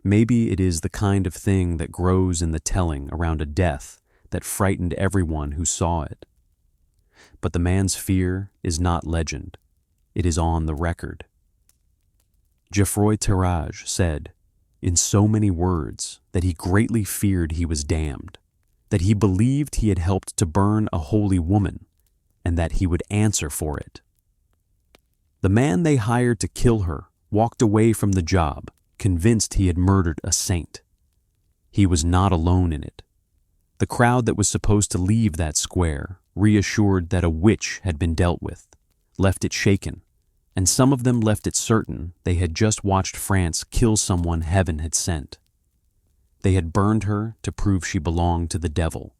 Maybe it is the kind of thing that grows in the telling around a death that frightened everyone who saw it. But the man's fear is not legend. It is on the record. Geoffroy Tirage said, in so many words, that he greatly feared he was damned, that he believed he had helped to burn a holy woman, and that he would answer for it. The man they hired to kill her walked away from the job, convinced he had murdered a saint. He was not alone in it. The crowd that was supposed to leave that square, reassured that a witch had been dealt with, left it shaken, and some of them left it certain they had just watched France kill someone heaven had sent. They had burned her to prove she belonged to the devil.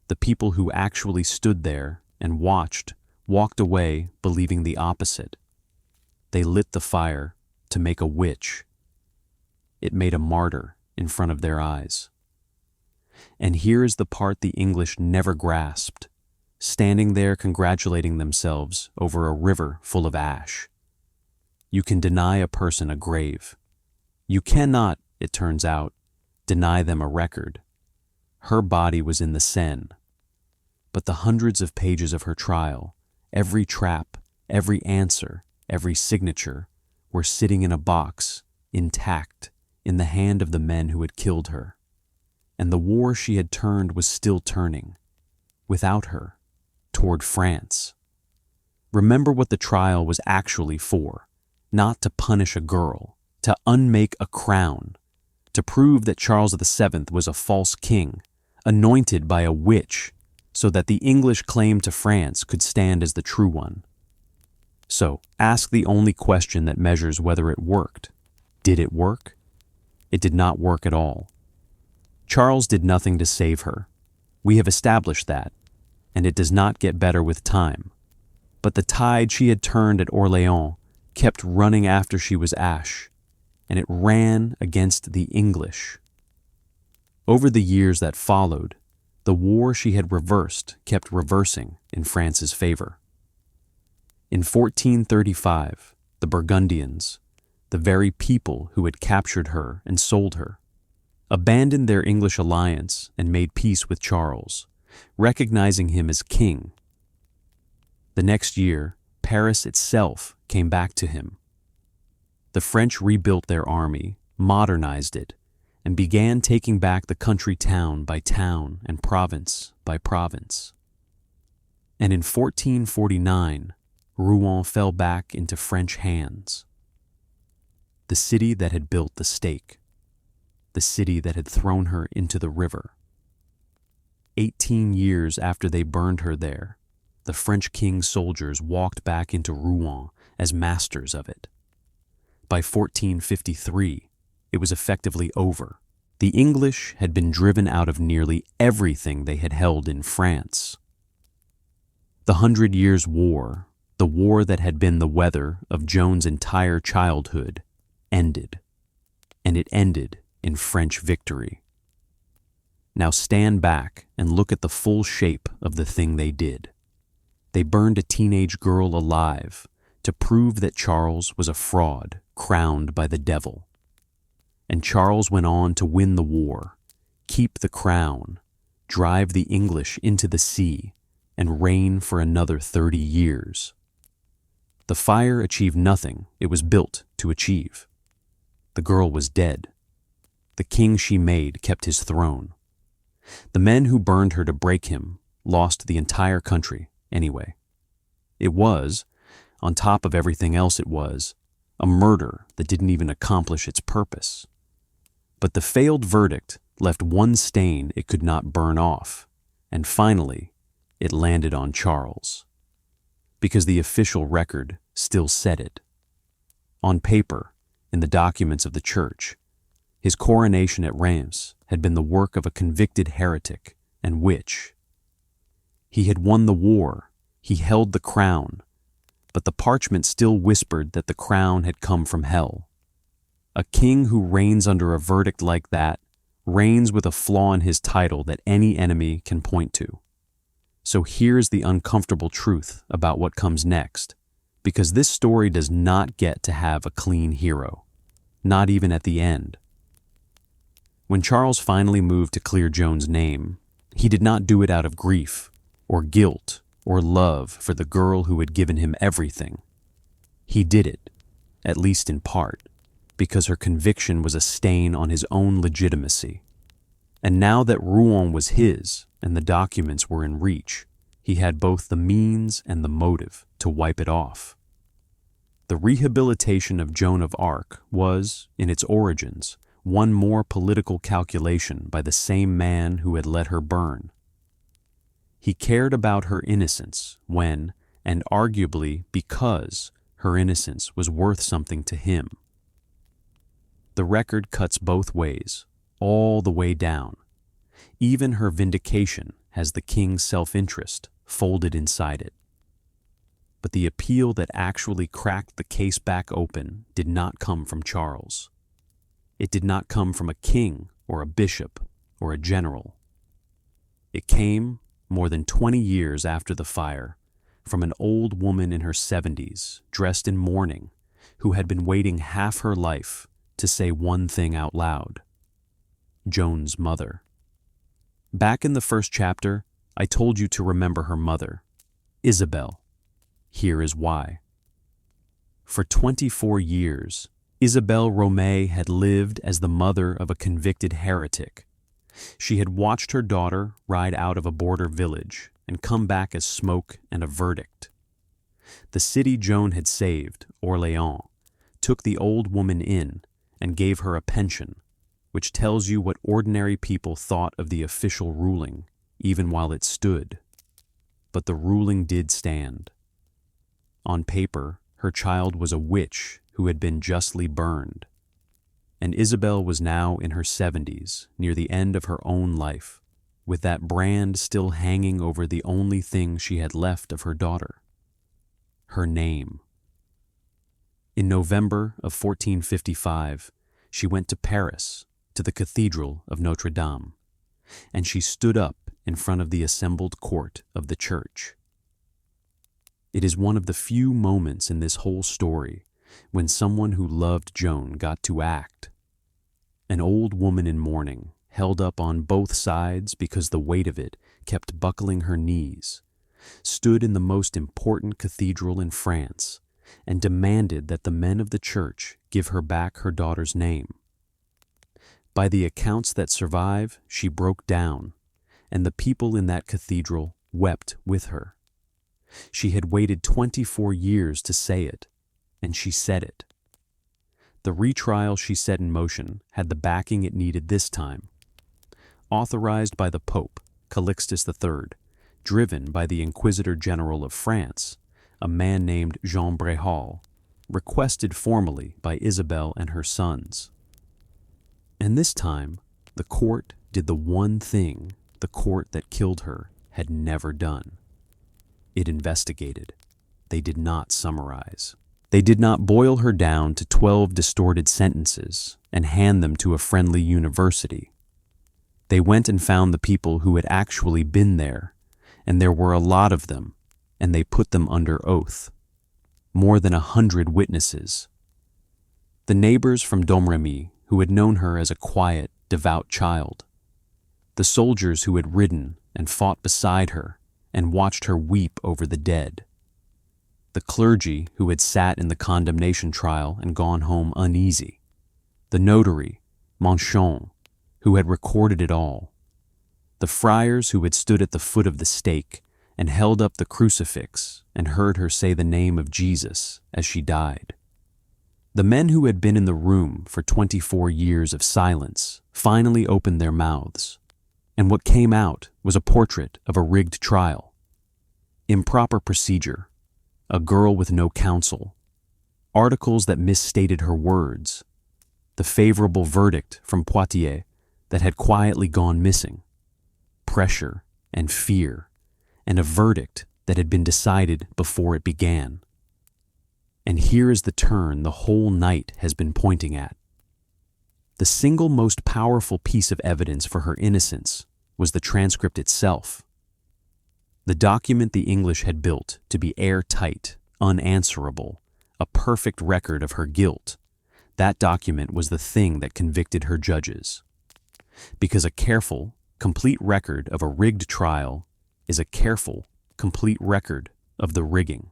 The people who actually stood there and watched walked away believing the opposite. They lit the fire to make a witch. It made a martyr in front of their eyes. And here is the part the English never grasped, standing there congratulating themselves over a river full of ash. You can deny a person a grave. You cannot, it turns out, deny them a record. Her body was in the Seine. But the hundreds of pages of her trial, every trap, every answer, every signature, were sitting in a box, intact, in the hand of the men who had killed her. And the war she had turned was still turning, without her, toward France. Remember what the trial was actually for, not to punish a girl, to unmake a crown, to prove that Charles VII was a false king, anointed by a witch, so that the English claim to France could stand as the true one. So, ask the only question that measures whether it worked. Did it work? It did not work at all. Charles did nothing to save her. We have established that, and it does not get better with time. But the tide she had turned at Orléans kept running after she was ash, and it ran against the English. Over the years that followed, the war she had reversed kept reversing in France's favor. In 1435, the Burgundians, the very people who had captured her and sold her, abandoned their English alliance and made peace with Charles, recognizing him as king. The next year, Paris itself came back to him. The French rebuilt their army, modernized it, and began taking back the country town by town and province by province. And in 1449, Rouen fell back into French hands. The city that had built the stake, the city that had thrown her into the river. 18 years after they burned her there, the French king's soldiers walked back into Rouen as masters of it. By 1453, it was effectively over. The English had been driven out of nearly everything they had held in France. The 100 Years' War, the war that had been the weather of Joan's entire childhood, ended. And it ended in French victory. Now stand back and look at the full shape of the thing they did. They burned a teenage girl alive to prove that Charles was a fraud crowned by the devil. And Charles went on to win the war, keep the crown, drive the English into the sea, and reign for another 30 years. The fire achieved nothing it was built to achieve. The girl was dead. The king she made kept his throne. The men who burned her to break him lost the entire country anyway. It was, on top of everything else it was, a murder that didn't even accomplish its purpose. But the failed verdict left one stain it could not burn off, and finally, it landed on Charles. Because the official record still said it. On paper, in the documents of the church, his coronation at Reims had been the work of a convicted heretic and witch. He had won the war, he held the crown, but the parchment still whispered that the crown had come from hell. A king who reigns under a verdict like that reigns with a flaw in his title that any enemy can point to. So here's the uncomfortable truth about what comes next, because this story does not get to have a clean hero, not even at the end. When Charles finally moved to clear Joan's name, he did not do it out of grief, or guilt, or love for the girl who had given him everything. He did it, at least in part, because her conviction was a stain on his own legitimacy. And now that Rouen was his, and the documents were in reach, he had both the means and the motive to wipe it off. The rehabilitation of Joan of Arc was, in its origins, one more political calculation by the same man who had let her burn. He cared about her innocence when, and arguably because, her innocence was worth something to him. The record cuts both ways, all the way down. Even her vindication has the king's self-interest folded inside it. But the appeal that actually cracked the case back open did not come from Charles. It did not come from a king or a bishop or a general. It came, more than 20 years after the fire, from an old woman in her 70s, dressed in mourning, who had been waiting half her life to say one thing out loud. Joan's mother. Back in the first chapter, I told you to remember her mother, Isabel. Here is why. For 24 years, Isabelle Romay had lived as the mother of a convicted heretic. She had watched her daughter ride out of a border village and come back as smoke and a verdict. The city Joan had saved, Orléans, took the old woman in and gave her a pension, which tells you what ordinary people thought of the official ruling, even while it stood. But the ruling did stand. On paper, her child was a witch who had been justly burned. And Isabel was now in her 70s, near the end of her own life, with that brand still hanging over the only thing she had left of her daughter. Her name. In November of 1455, she went to Paris, to the Cathedral of Notre Dame, and she stood up in front of the assembled court of the church. It is one of the few moments in this whole story when someone who loved Joan got to act. An old woman in mourning, held up on both sides because the weight of it kept buckling her knees, stood in the most important cathedral in France and demanded that the men of the church give her back her daughter's name. By the accounts that survive, she broke down, and the people in that cathedral wept with her. She had waited 24 years to say it, and she said it. The retrial she set in motion had the backing it needed this time. Authorized by the Pope, Calixtus III, driven by the Inquisitor General of France, a man named Jean Bréhal, requested formally by Isabel and her sons. And this time, the court did the one thing the court that killed her had never done. It investigated. They did not summarize. They did not boil her down to 12 distorted sentences and hand them to a friendly university. They went and found the people who had actually been there, and there were a lot of them, and they put them under oath. More than 100 witnesses. The neighbors from Domremy who had known her as a quiet, devout child. The soldiers who had ridden and fought beside her and watched her weep over the dead. The clergy who had sat in the condemnation trial and gone home uneasy. The notary, Manchon, who had recorded it all. The friars who had stood at the foot of the stake and held up the crucifix and heard her say the name of Jesus as she died. The men who had been in the room for 24 years of silence finally opened their mouths, and what came out was a portrait of a rigged trial. Improper procedure, a girl with no counsel, articles that misstated her words, the favorable verdict from Poitiers that had quietly gone missing, pressure and fear, and a verdict that had been decided before it began. And here is the turn the whole night has been pointing at. The single most powerful piece of evidence for her innocence was the transcript itself. The document the English had built to be airtight, unanswerable, a perfect record of her guilt. That document was the thing that convicted her judges. Because a careful, complete record of a rigged trial is a careful, complete record of the rigging.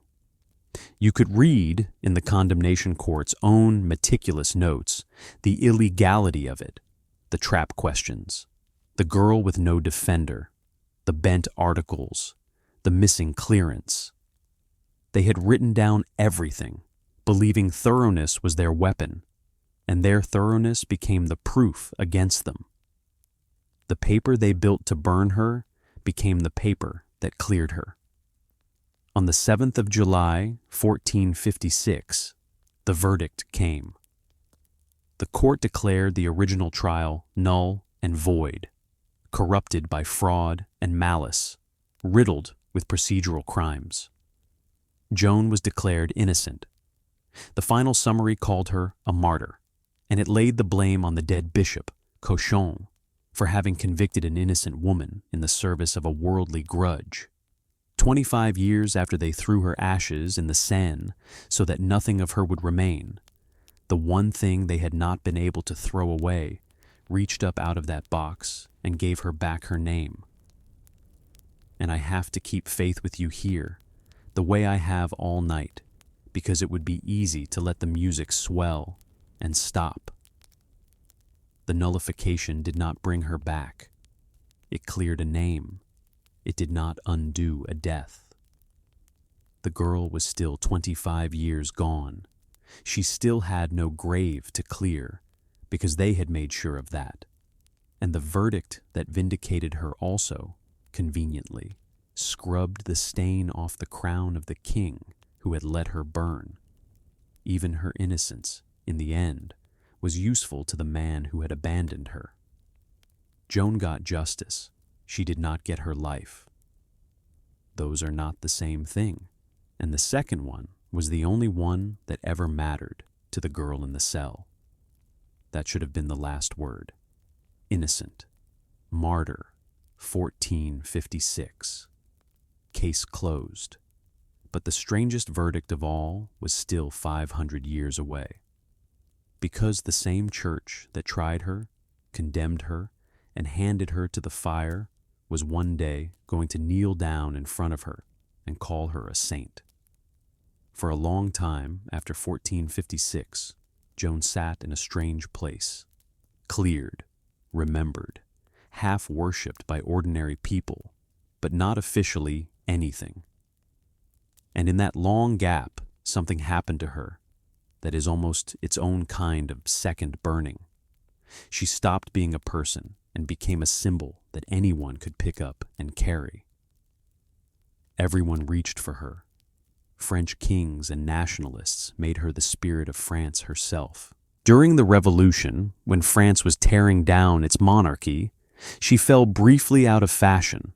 You could read in the condemnation court's own meticulous notes the illegality of it, the trap questions, the girl with no defender, the bent articles, the missing clearance. They had written down everything, believing thoroughness was their weapon, and their thoroughness became the proof against them. The paper they built to burn her became the paper that cleared her. On the 7th of July, 1456, the verdict came. The court declared the original trial null and void, corrupted by fraud and malice, riddled with procedural crimes. Joan was declared innocent. The final summary called her a martyr, and it laid the blame on the dead Bishop Cauchon for having convicted an innocent woman in the service of a worldly grudge. 25 years after they threw her ashes in the Seine so that nothing of her would remain, the one thing they had not been able to throw away reached up out of that box and gave her back her name. And I have to keep faith with you here, the way I have all night, because it would be easy to let the music swell and stop. The nullification did not bring her back. It cleared a name. It did not undo a death. The girl was still 25 years gone. She still had no grave to clear, because they had made sure of that. And the verdict that vindicated her also, conveniently, scrubbed the stain off the crown of the king who had let her burn. Even her innocence, in the end, was useful to the man who had abandoned her. Joan got justice. She did not get her life. Those are not the same thing, and the second one was the only one that ever mattered to the girl in the cell. That should have been the last word. Innocent. Martyr. 1456. Case closed. But the strangest verdict of all was still 500 years away. Because the same church that tried her, condemned her, and handed her to the fire was one day going to kneel down in front of her and call her a saint. For a long time after 1456, Joan sat in a strange place, cleared, remembered, half worshipped by ordinary people, but not officially anything. And in that long gap, something happened to her that is almost its own kind of second burning. She stopped being a person and became a symbol that anyone could pick up and carry. Everyone reached for her. French kings and nationalists made her the spirit of France herself. During the Revolution, when France was tearing down its monarchy, she fell briefly out of fashion.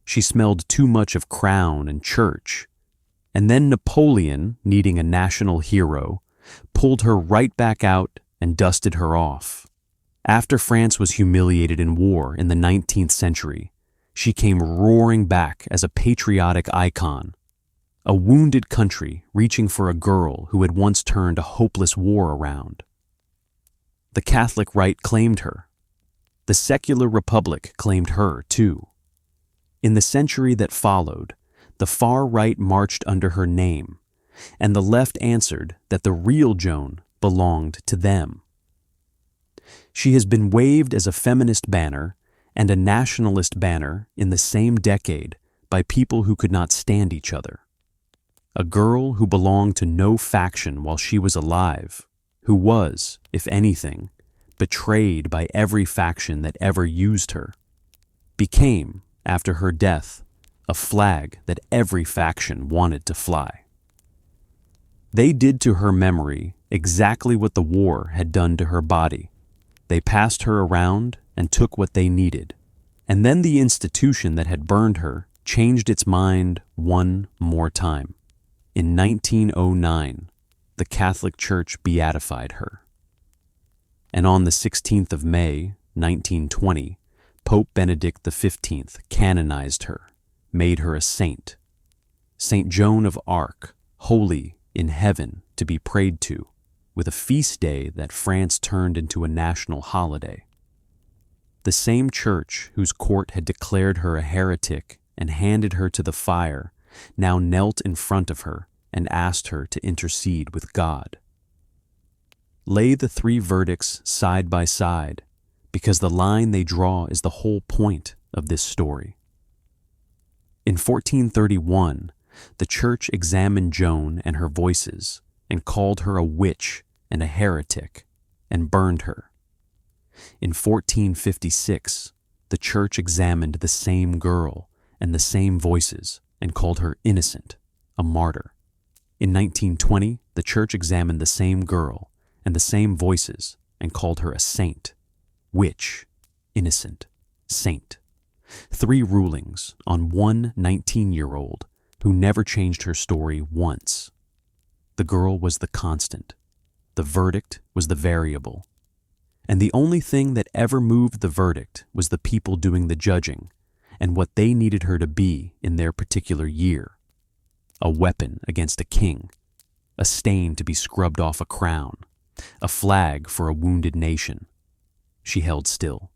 She smelled too much of crown and church. And then Napoleon, needing a national hero, pulled her right back out and dusted her off. After France was humiliated in war in the 19th century, she came roaring back as a patriotic icon, a wounded country reaching for a girl who had once turned a hopeless war around. The Catholic right claimed her. The secular republic claimed her, too. In the century that followed, the far right marched under her name, and the left answered that the real Joan belonged to them. She has been waved as a feminist banner and a nationalist banner in the same decade by people who could not stand each other. A girl who belonged to no faction while she was alive, who was, if anything, betrayed by every faction that ever used her, became, after her death, a flag that every faction wanted to fly. They did to her memory exactly what the war had done to her body. They passed her around and took what they needed. And then the institution that had burned her changed its mind one more time. In 1909, the Catholic Church beatified her. And on the 16th of May, 1920, Pope Benedict XV canonized her, made her a saint. Saint Joan of Arc, holy in heaven to be prayed to, with a feast day that France turned into a national holiday. The same church whose court had declared her a heretic and handed her to the fire now knelt in front of her and asked her to intercede with God. Lay the three verdicts side by side, because the line they draw is the whole point of this story. In 1431, the church examined Joan and her voices and called her a witch and a heretic and burned her. In 1456, the church examined the same girl and the same voices and called her innocent, a martyr. In 1920, the church examined the same girl and the same voices and called her a saint, witch, innocent, saint. 3 rulings on one 19-year-old who never changed her story once. The girl was the constant. The verdict was the variable. And the only thing that ever moved the verdict was the people doing the judging and what they needed her to be in their particular year. A weapon against a king, a stain to be scrubbed off a crown, a flag for a wounded nation. She held still.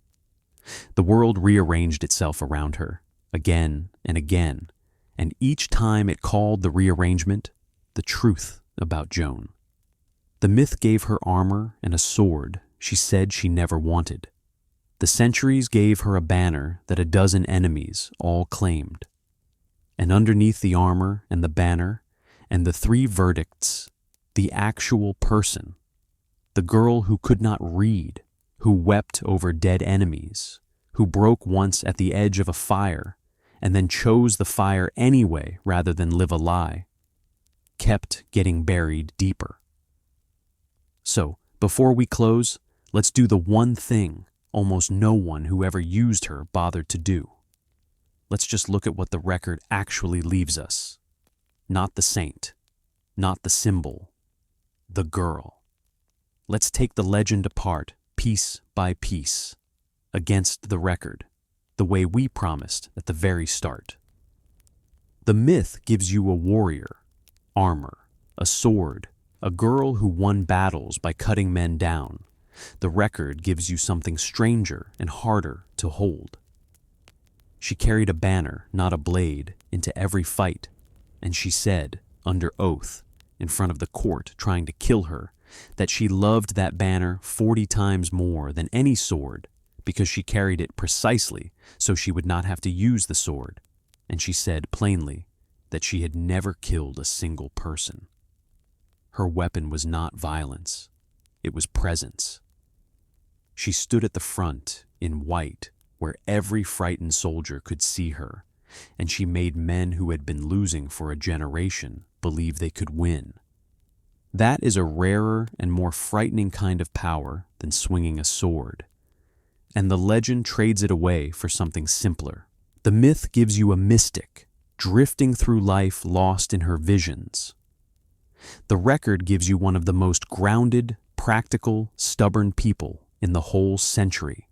The world rearranged itself around her, again and again, and each time it called the rearrangement the truth about Joan. The myth gave her armor and a sword she said she never wanted. The centuries gave her a banner that a dozen enemies all claimed. And underneath the armor and the banner and the 3 verdicts, the actual person, the girl who could not read, who wept over dead enemies, who broke once at the edge of a fire and then chose the fire anyway rather than live a lie, kept getting buried deeper. So, before we close, let's do the one thing almost no one who ever used her bothered to do. Let's just look at what the record actually leaves us. Not the saint, not the symbol, the girl. Let's take the legend apart, piece by piece, against the record, the way we promised at the very start. The myth gives you a warrior, armor, a sword, a girl who won battles by cutting men down. The record gives you something stranger and harder to hold. She carried a banner, not a blade, into every fight, and she said, under oath, in front of the court trying to kill her, that she loved that banner 40 times more than any sword because she carried it precisely so she would not have to use the sword, and she said plainly that she had never killed a single person. Her weapon was not violence, it was presence. She stood at the front in white, where every frightened soldier could see her, and she made men who had been losing for a generation believe they could win. That is a rarer and more frightening kind of power than swinging a sword, and the legend trades it away for something simpler. The myth gives you a mystic, drifting through life lost in her visions. The record gives you one of the most grounded, practical, stubborn people in the whole century.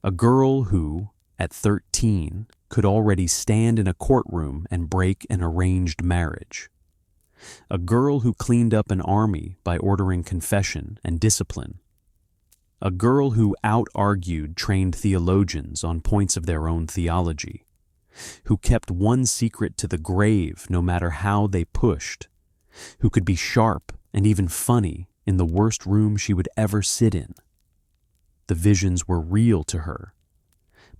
A girl who, at 13, could already stand in a courtroom and break an arranged marriage. A girl who cleaned up an army by ordering confession and discipline. A girl who out-argued trained theologians on points of their own theology. Who kept one secret to the grave no matter how they pushed. Who could be sharp and even funny in the worst room she would ever sit in. The visions were real to her,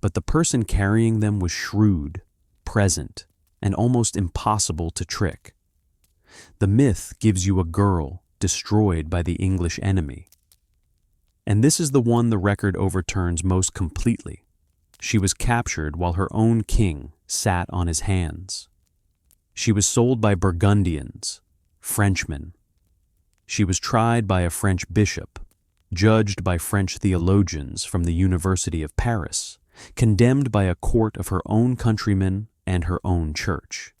but the person carrying them was shrewd, present, and almost impossible to trick. The myth gives you a girl destroyed by the English enemy. And this is the one the record overturns most completely. She was captured while her own king sat on his hands. She was sold by Burgundians, Frenchmen. She was tried by a French bishop, judged by French theologians from the University of Paris, condemned by a court of her own countrymen and her own church.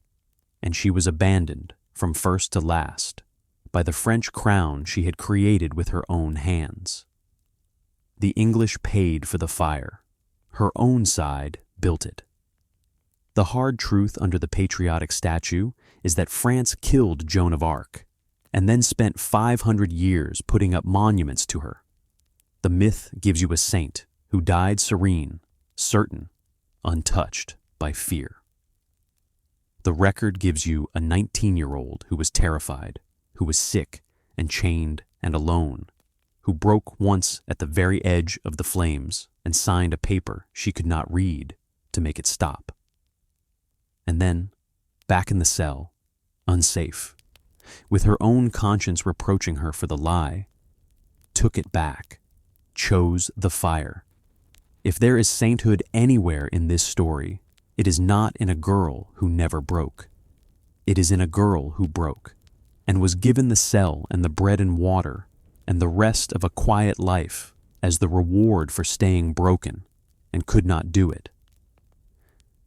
And she was abandoned, from first to last, by the French crown she had created with her own hands. The English paid for the fire. Her own side built it. The hard truth under the patriotic statue is that France killed Joan of Arc, and then spent 500 years putting up monuments to her. The myth gives you a saint who died serene, certain, untouched by fear. The record gives you a 19-year-old who was terrified, who was sick and chained and alone, who broke once at the very edge of the flames and signed a paper she could not read to make it stop. And then, back in the cell, unsafe, with her own conscience reproaching her for the lie, took it back, chose the fire. If there is sainthood anywhere in this story, it is not in a girl who never broke. It is in a girl who broke, and was given the cell and the bread and water, and the rest of a quiet life as the reward for staying broken, and could not do it.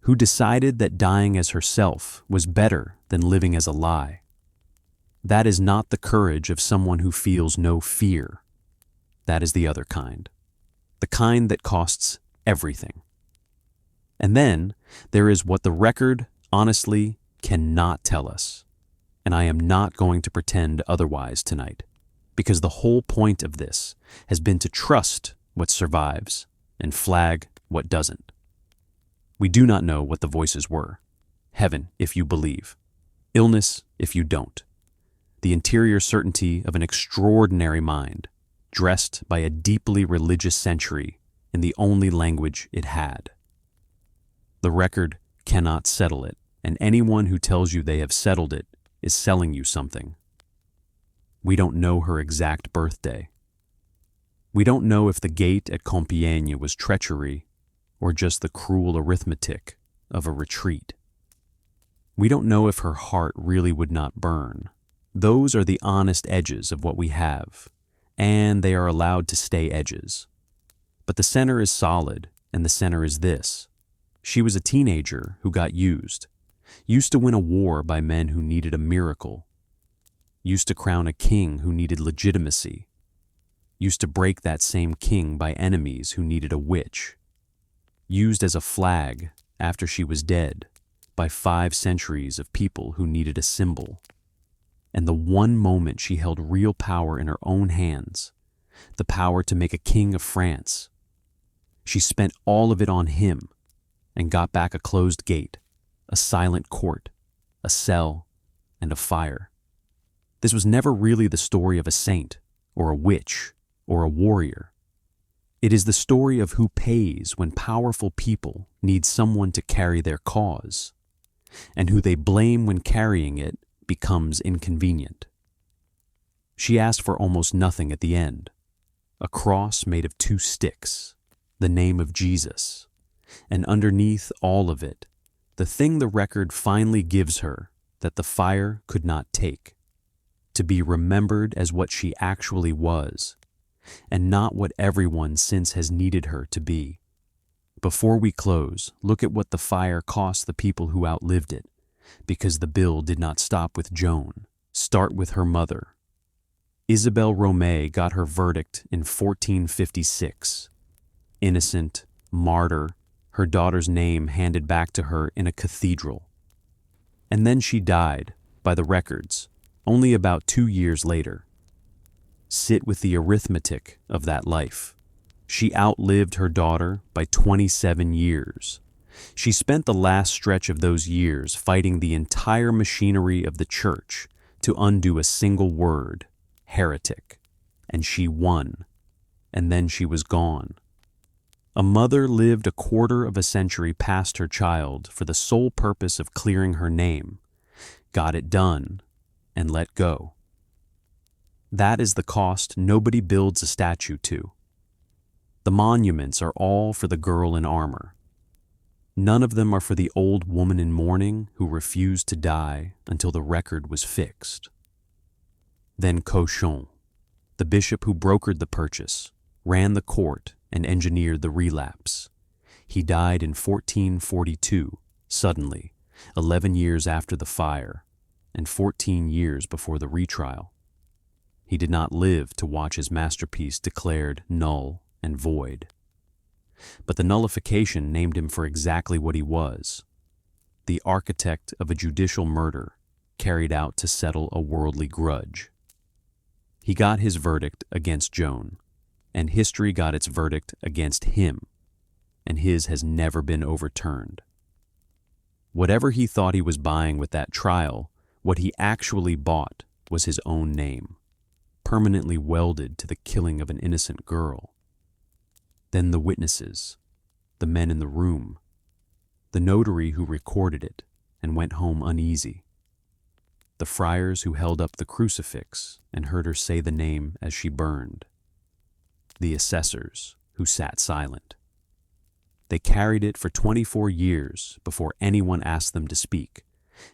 Who decided that dying as herself was better than living as a lie. That is not the courage of someone who feels no fear. That is the other kind. The kind that costs everything. And then there is what the record, honestly, cannot tell us. And I am not going to pretend otherwise tonight, because the whole point of this has been to trust what survives and flag what doesn't. We do not know what the voices were. Heaven, if you believe. Illness, if you don't. The interior certainty of an extraordinary mind, dressed by a deeply religious century in the only language it had. The record cannot settle it, and anyone who tells you they have settled it is selling you something. We don't know her exact birthday. We don't know if the gate at Compiegne was treachery or just the cruel arithmetic of a retreat. We don't know if her heart really would not burn. Those are the honest edges of what we have, and they are allowed to stay edges. But the center is solid, and the center is this. She was a teenager who got used to win a war by men who needed a miracle, used to crown a king who needed legitimacy, used to break that same king by enemies who needed a witch, used as a flag after she was dead by 5 centuries of people who needed a symbol. And the one moment she held real power in her own hands, the power to make a king of France, she spent all of it on him and got back a closed gate, a silent court, a cell, and a fire. This was never really the story of a saint, or a witch, or a warrior. It is the story of who pays when powerful people need someone to carry their cause, and who they blame when carrying it becomes inconvenient. She asked for almost nothing at the end: a cross made of 2 sticks, the name of Jesus, and underneath all of it, the thing the record finally gives her that the fire could not take: to be remembered as what she actually was, and not what everyone since has needed her to be. Before we close, look at what the fire cost the people who outlived it, because the bill did not stop with Joan. Start with her mother. Isabelle Romay got her verdict in 1456. Innocent, martyr, her daughter's name handed back to her in a cathedral. And then she died, by the records, only about 2 years later. Sit with the arithmetic of that life. She outlived her daughter by 27 years. She spent the last stretch of those years fighting the entire machinery of the church to undo a single word: heretic. And she won. And then she was gone. A mother lived a quarter of a century past her child for the sole purpose of clearing her name, got it done, and let go. That is the cost nobody builds a statue to. The monuments are all for the girl in armor. None of them are for the old woman in mourning who refused to die until the record was fixed. Then Cauchon, the bishop who brokered the purchase, ran the court and engineered the relapse. He died in 1442, suddenly, 11 years after the fire, and 14 years before the retrial. He did not live to watch his masterpiece declared null and void. But the nullification named him for exactly what he was: the architect of a judicial murder carried out to settle a worldly grudge. He got his verdict against Joan, and history got its verdict against him, and his has never been overturned. Whatever he thought he was buying with that trial, what he actually bought was his own name, permanently welded to the killing of an innocent girl. Then the witnesses, the men in the room, the notary who recorded it and went home uneasy, the friars who held up the crucifix and heard her say the name as she burned, the assessors who sat silent. They carried it for 24 years before anyone asked them to speak,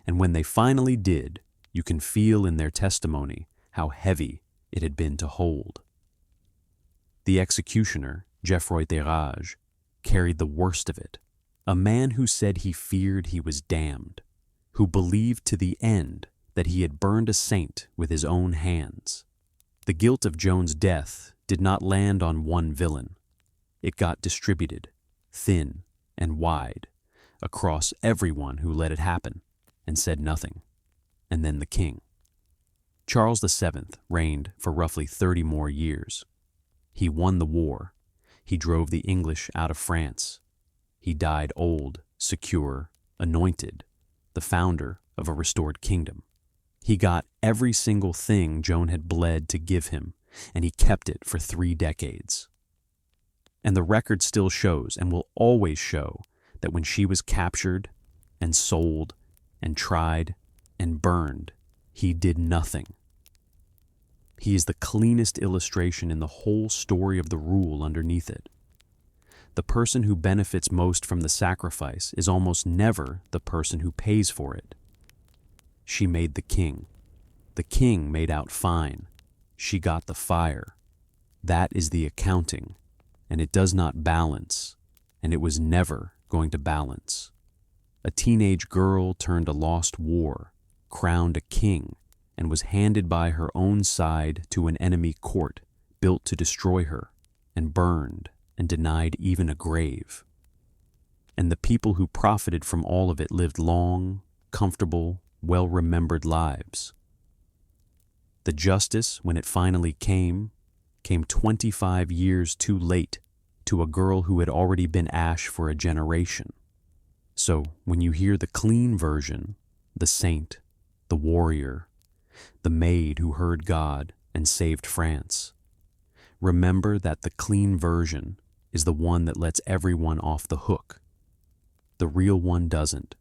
and when they finally did, you can feel in their testimony how heavy it had been to hold. The executioner, Geoffroy Thérage, carried the worst of it, a man who said he feared he was damned, who believed to the end that he had burned a saint with his own hands. The guilt of Joan's death did not land on one villain. It got distributed, thin and wide, across everyone who let it happen and said nothing, and then the king. Charles VII reigned for roughly 30 more years. He won the war. He drove the English out of France. He died old, secure, anointed, the founder of a restored kingdom. He got every single thing Joan had bled to give him, and he kept it for 3 decades. And the record still shows, and will always show, that when she was captured and sold and tried and burned, he did nothing. He is the cleanest illustration in the whole story of the rule underneath it. The person who benefits most from the sacrifice is almost never the person who pays for it. She made the king. The king made out fine. She got the fire. That is the accounting, and it does not balance, and it was never going to balance. A teenage girl turned a lost war, crowned a king, and was handed by her own side to an enemy court built to destroy her, and burned and denied even a grave. And the people who profited from all of it lived long, comfortable, well-remembered lives. The justice, when it finally came 25 years too late to a girl who had already been ash for a generation. So when you hear the clean version, the saint, the warrior, the maid who heard God and saved France, remember that the clean version is the one that lets everyone off the hook. The real one doesn't.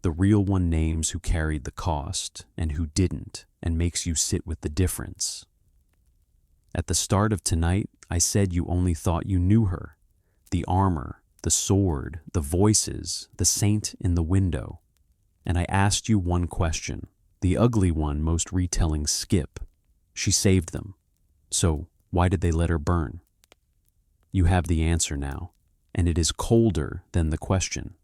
The real one names who carried the cost and who didn't, and makes you sit with the difference. At the start of tonight, I said you only thought you knew her. The armor, the sword, the voices, the saint in the window. And I asked you one question, the ugly one most retellings skip. She saved them. So why did they let her burn? You have the answer now, and it is colder than the question.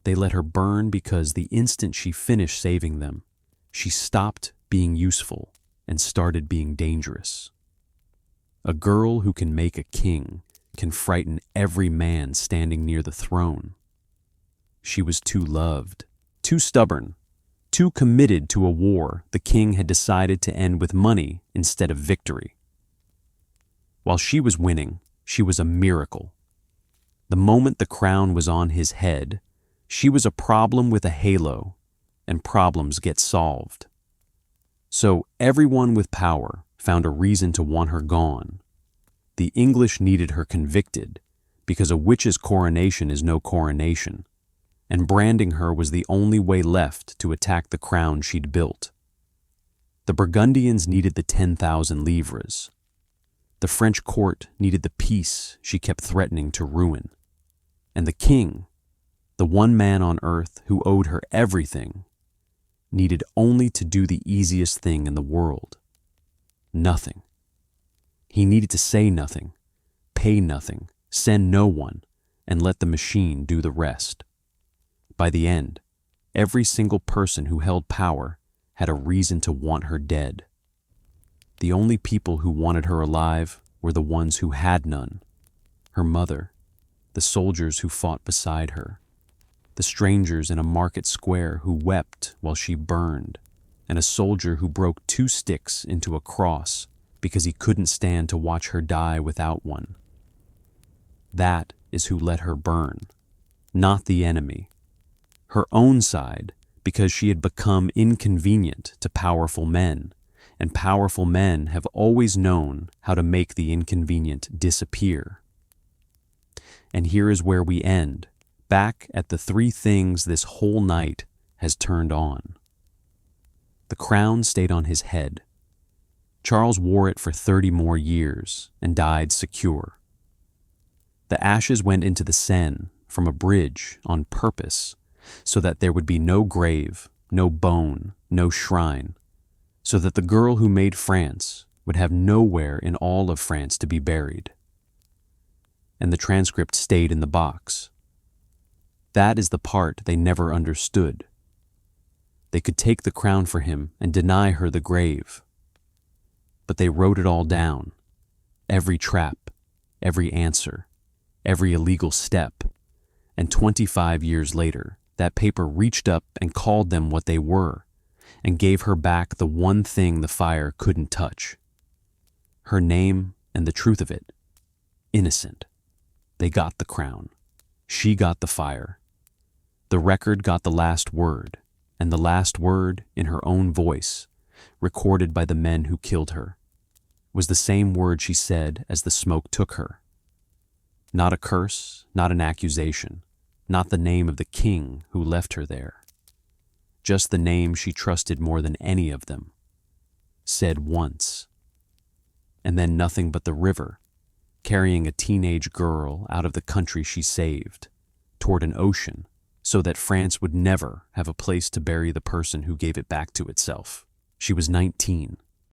They let her burn because the instant she finished saving them, she stopped being useful and started being dangerous. A girl who can make a king can frighten every man standing near the throne. She was too loved, too stubborn, too committed to a war the king had decided to end with money instead of victory. While she was winning, she was a miracle. The moment the crown was on his head, she was a problem with a halo, and problems get solved. So everyone with power found a reason to want her gone. The English needed her convicted, because a witch's coronation is no coronation, and branding her was the only way left to attack the crown she'd built. The Burgundians needed the 10,000 livres. The French court needed the peace she kept threatening to ruin. And the king, the one man on earth who owed her everything, needed only to do the easiest thing in the world. Nothing. He needed to say nothing, pay nothing, send no one, and let the machine do the rest. By the end, every single person who held power had a reason to want her dead. The only people who wanted her alive were the ones who had none. Her mother, the soldiers who fought beside her, the strangers in a market square who wept while she burned, and a soldier who broke 2 sticks into a cross because he couldn't stand to watch her die without one. That is who let her burn, not the enemy. Her own side, because she had become inconvenient to powerful men, and powerful men have always known how to make the inconvenient disappear. And here is where we end, back at the 3 things this whole night has turned on. The crown stayed on his head. Charles wore it for 30 more years and died secure. The ashes went into the Seine from a bridge on purpose, so that there would be no grave, no bone, no shrine, so that the girl who made France would have nowhere in all of France to be buried. And the transcript stayed in the box. That is the part they never understood. They could take the crown for him and deny her the grave. But they wrote it all down, every trap, every answer, every illegal step, and 25 years later, that paper reached up and called them what they were, and gave her back the one thing the fire couldn't touch. Her name and the truth of it. Innocent. They got the crown. She got the fire. The record got the last word, and the last word, in her own voice, recorded by the men who killed her, was the same word she said as the smoke took her. Not a curse, not an accusation, not the name of the king who left her there. Just the name she trusted more than any of them, said once. And then nothing but the river, carrying a teenage girl out of the country she saved, toward an ocean, so that France would never have a place to bury the person who gave it back to itself. She was 19,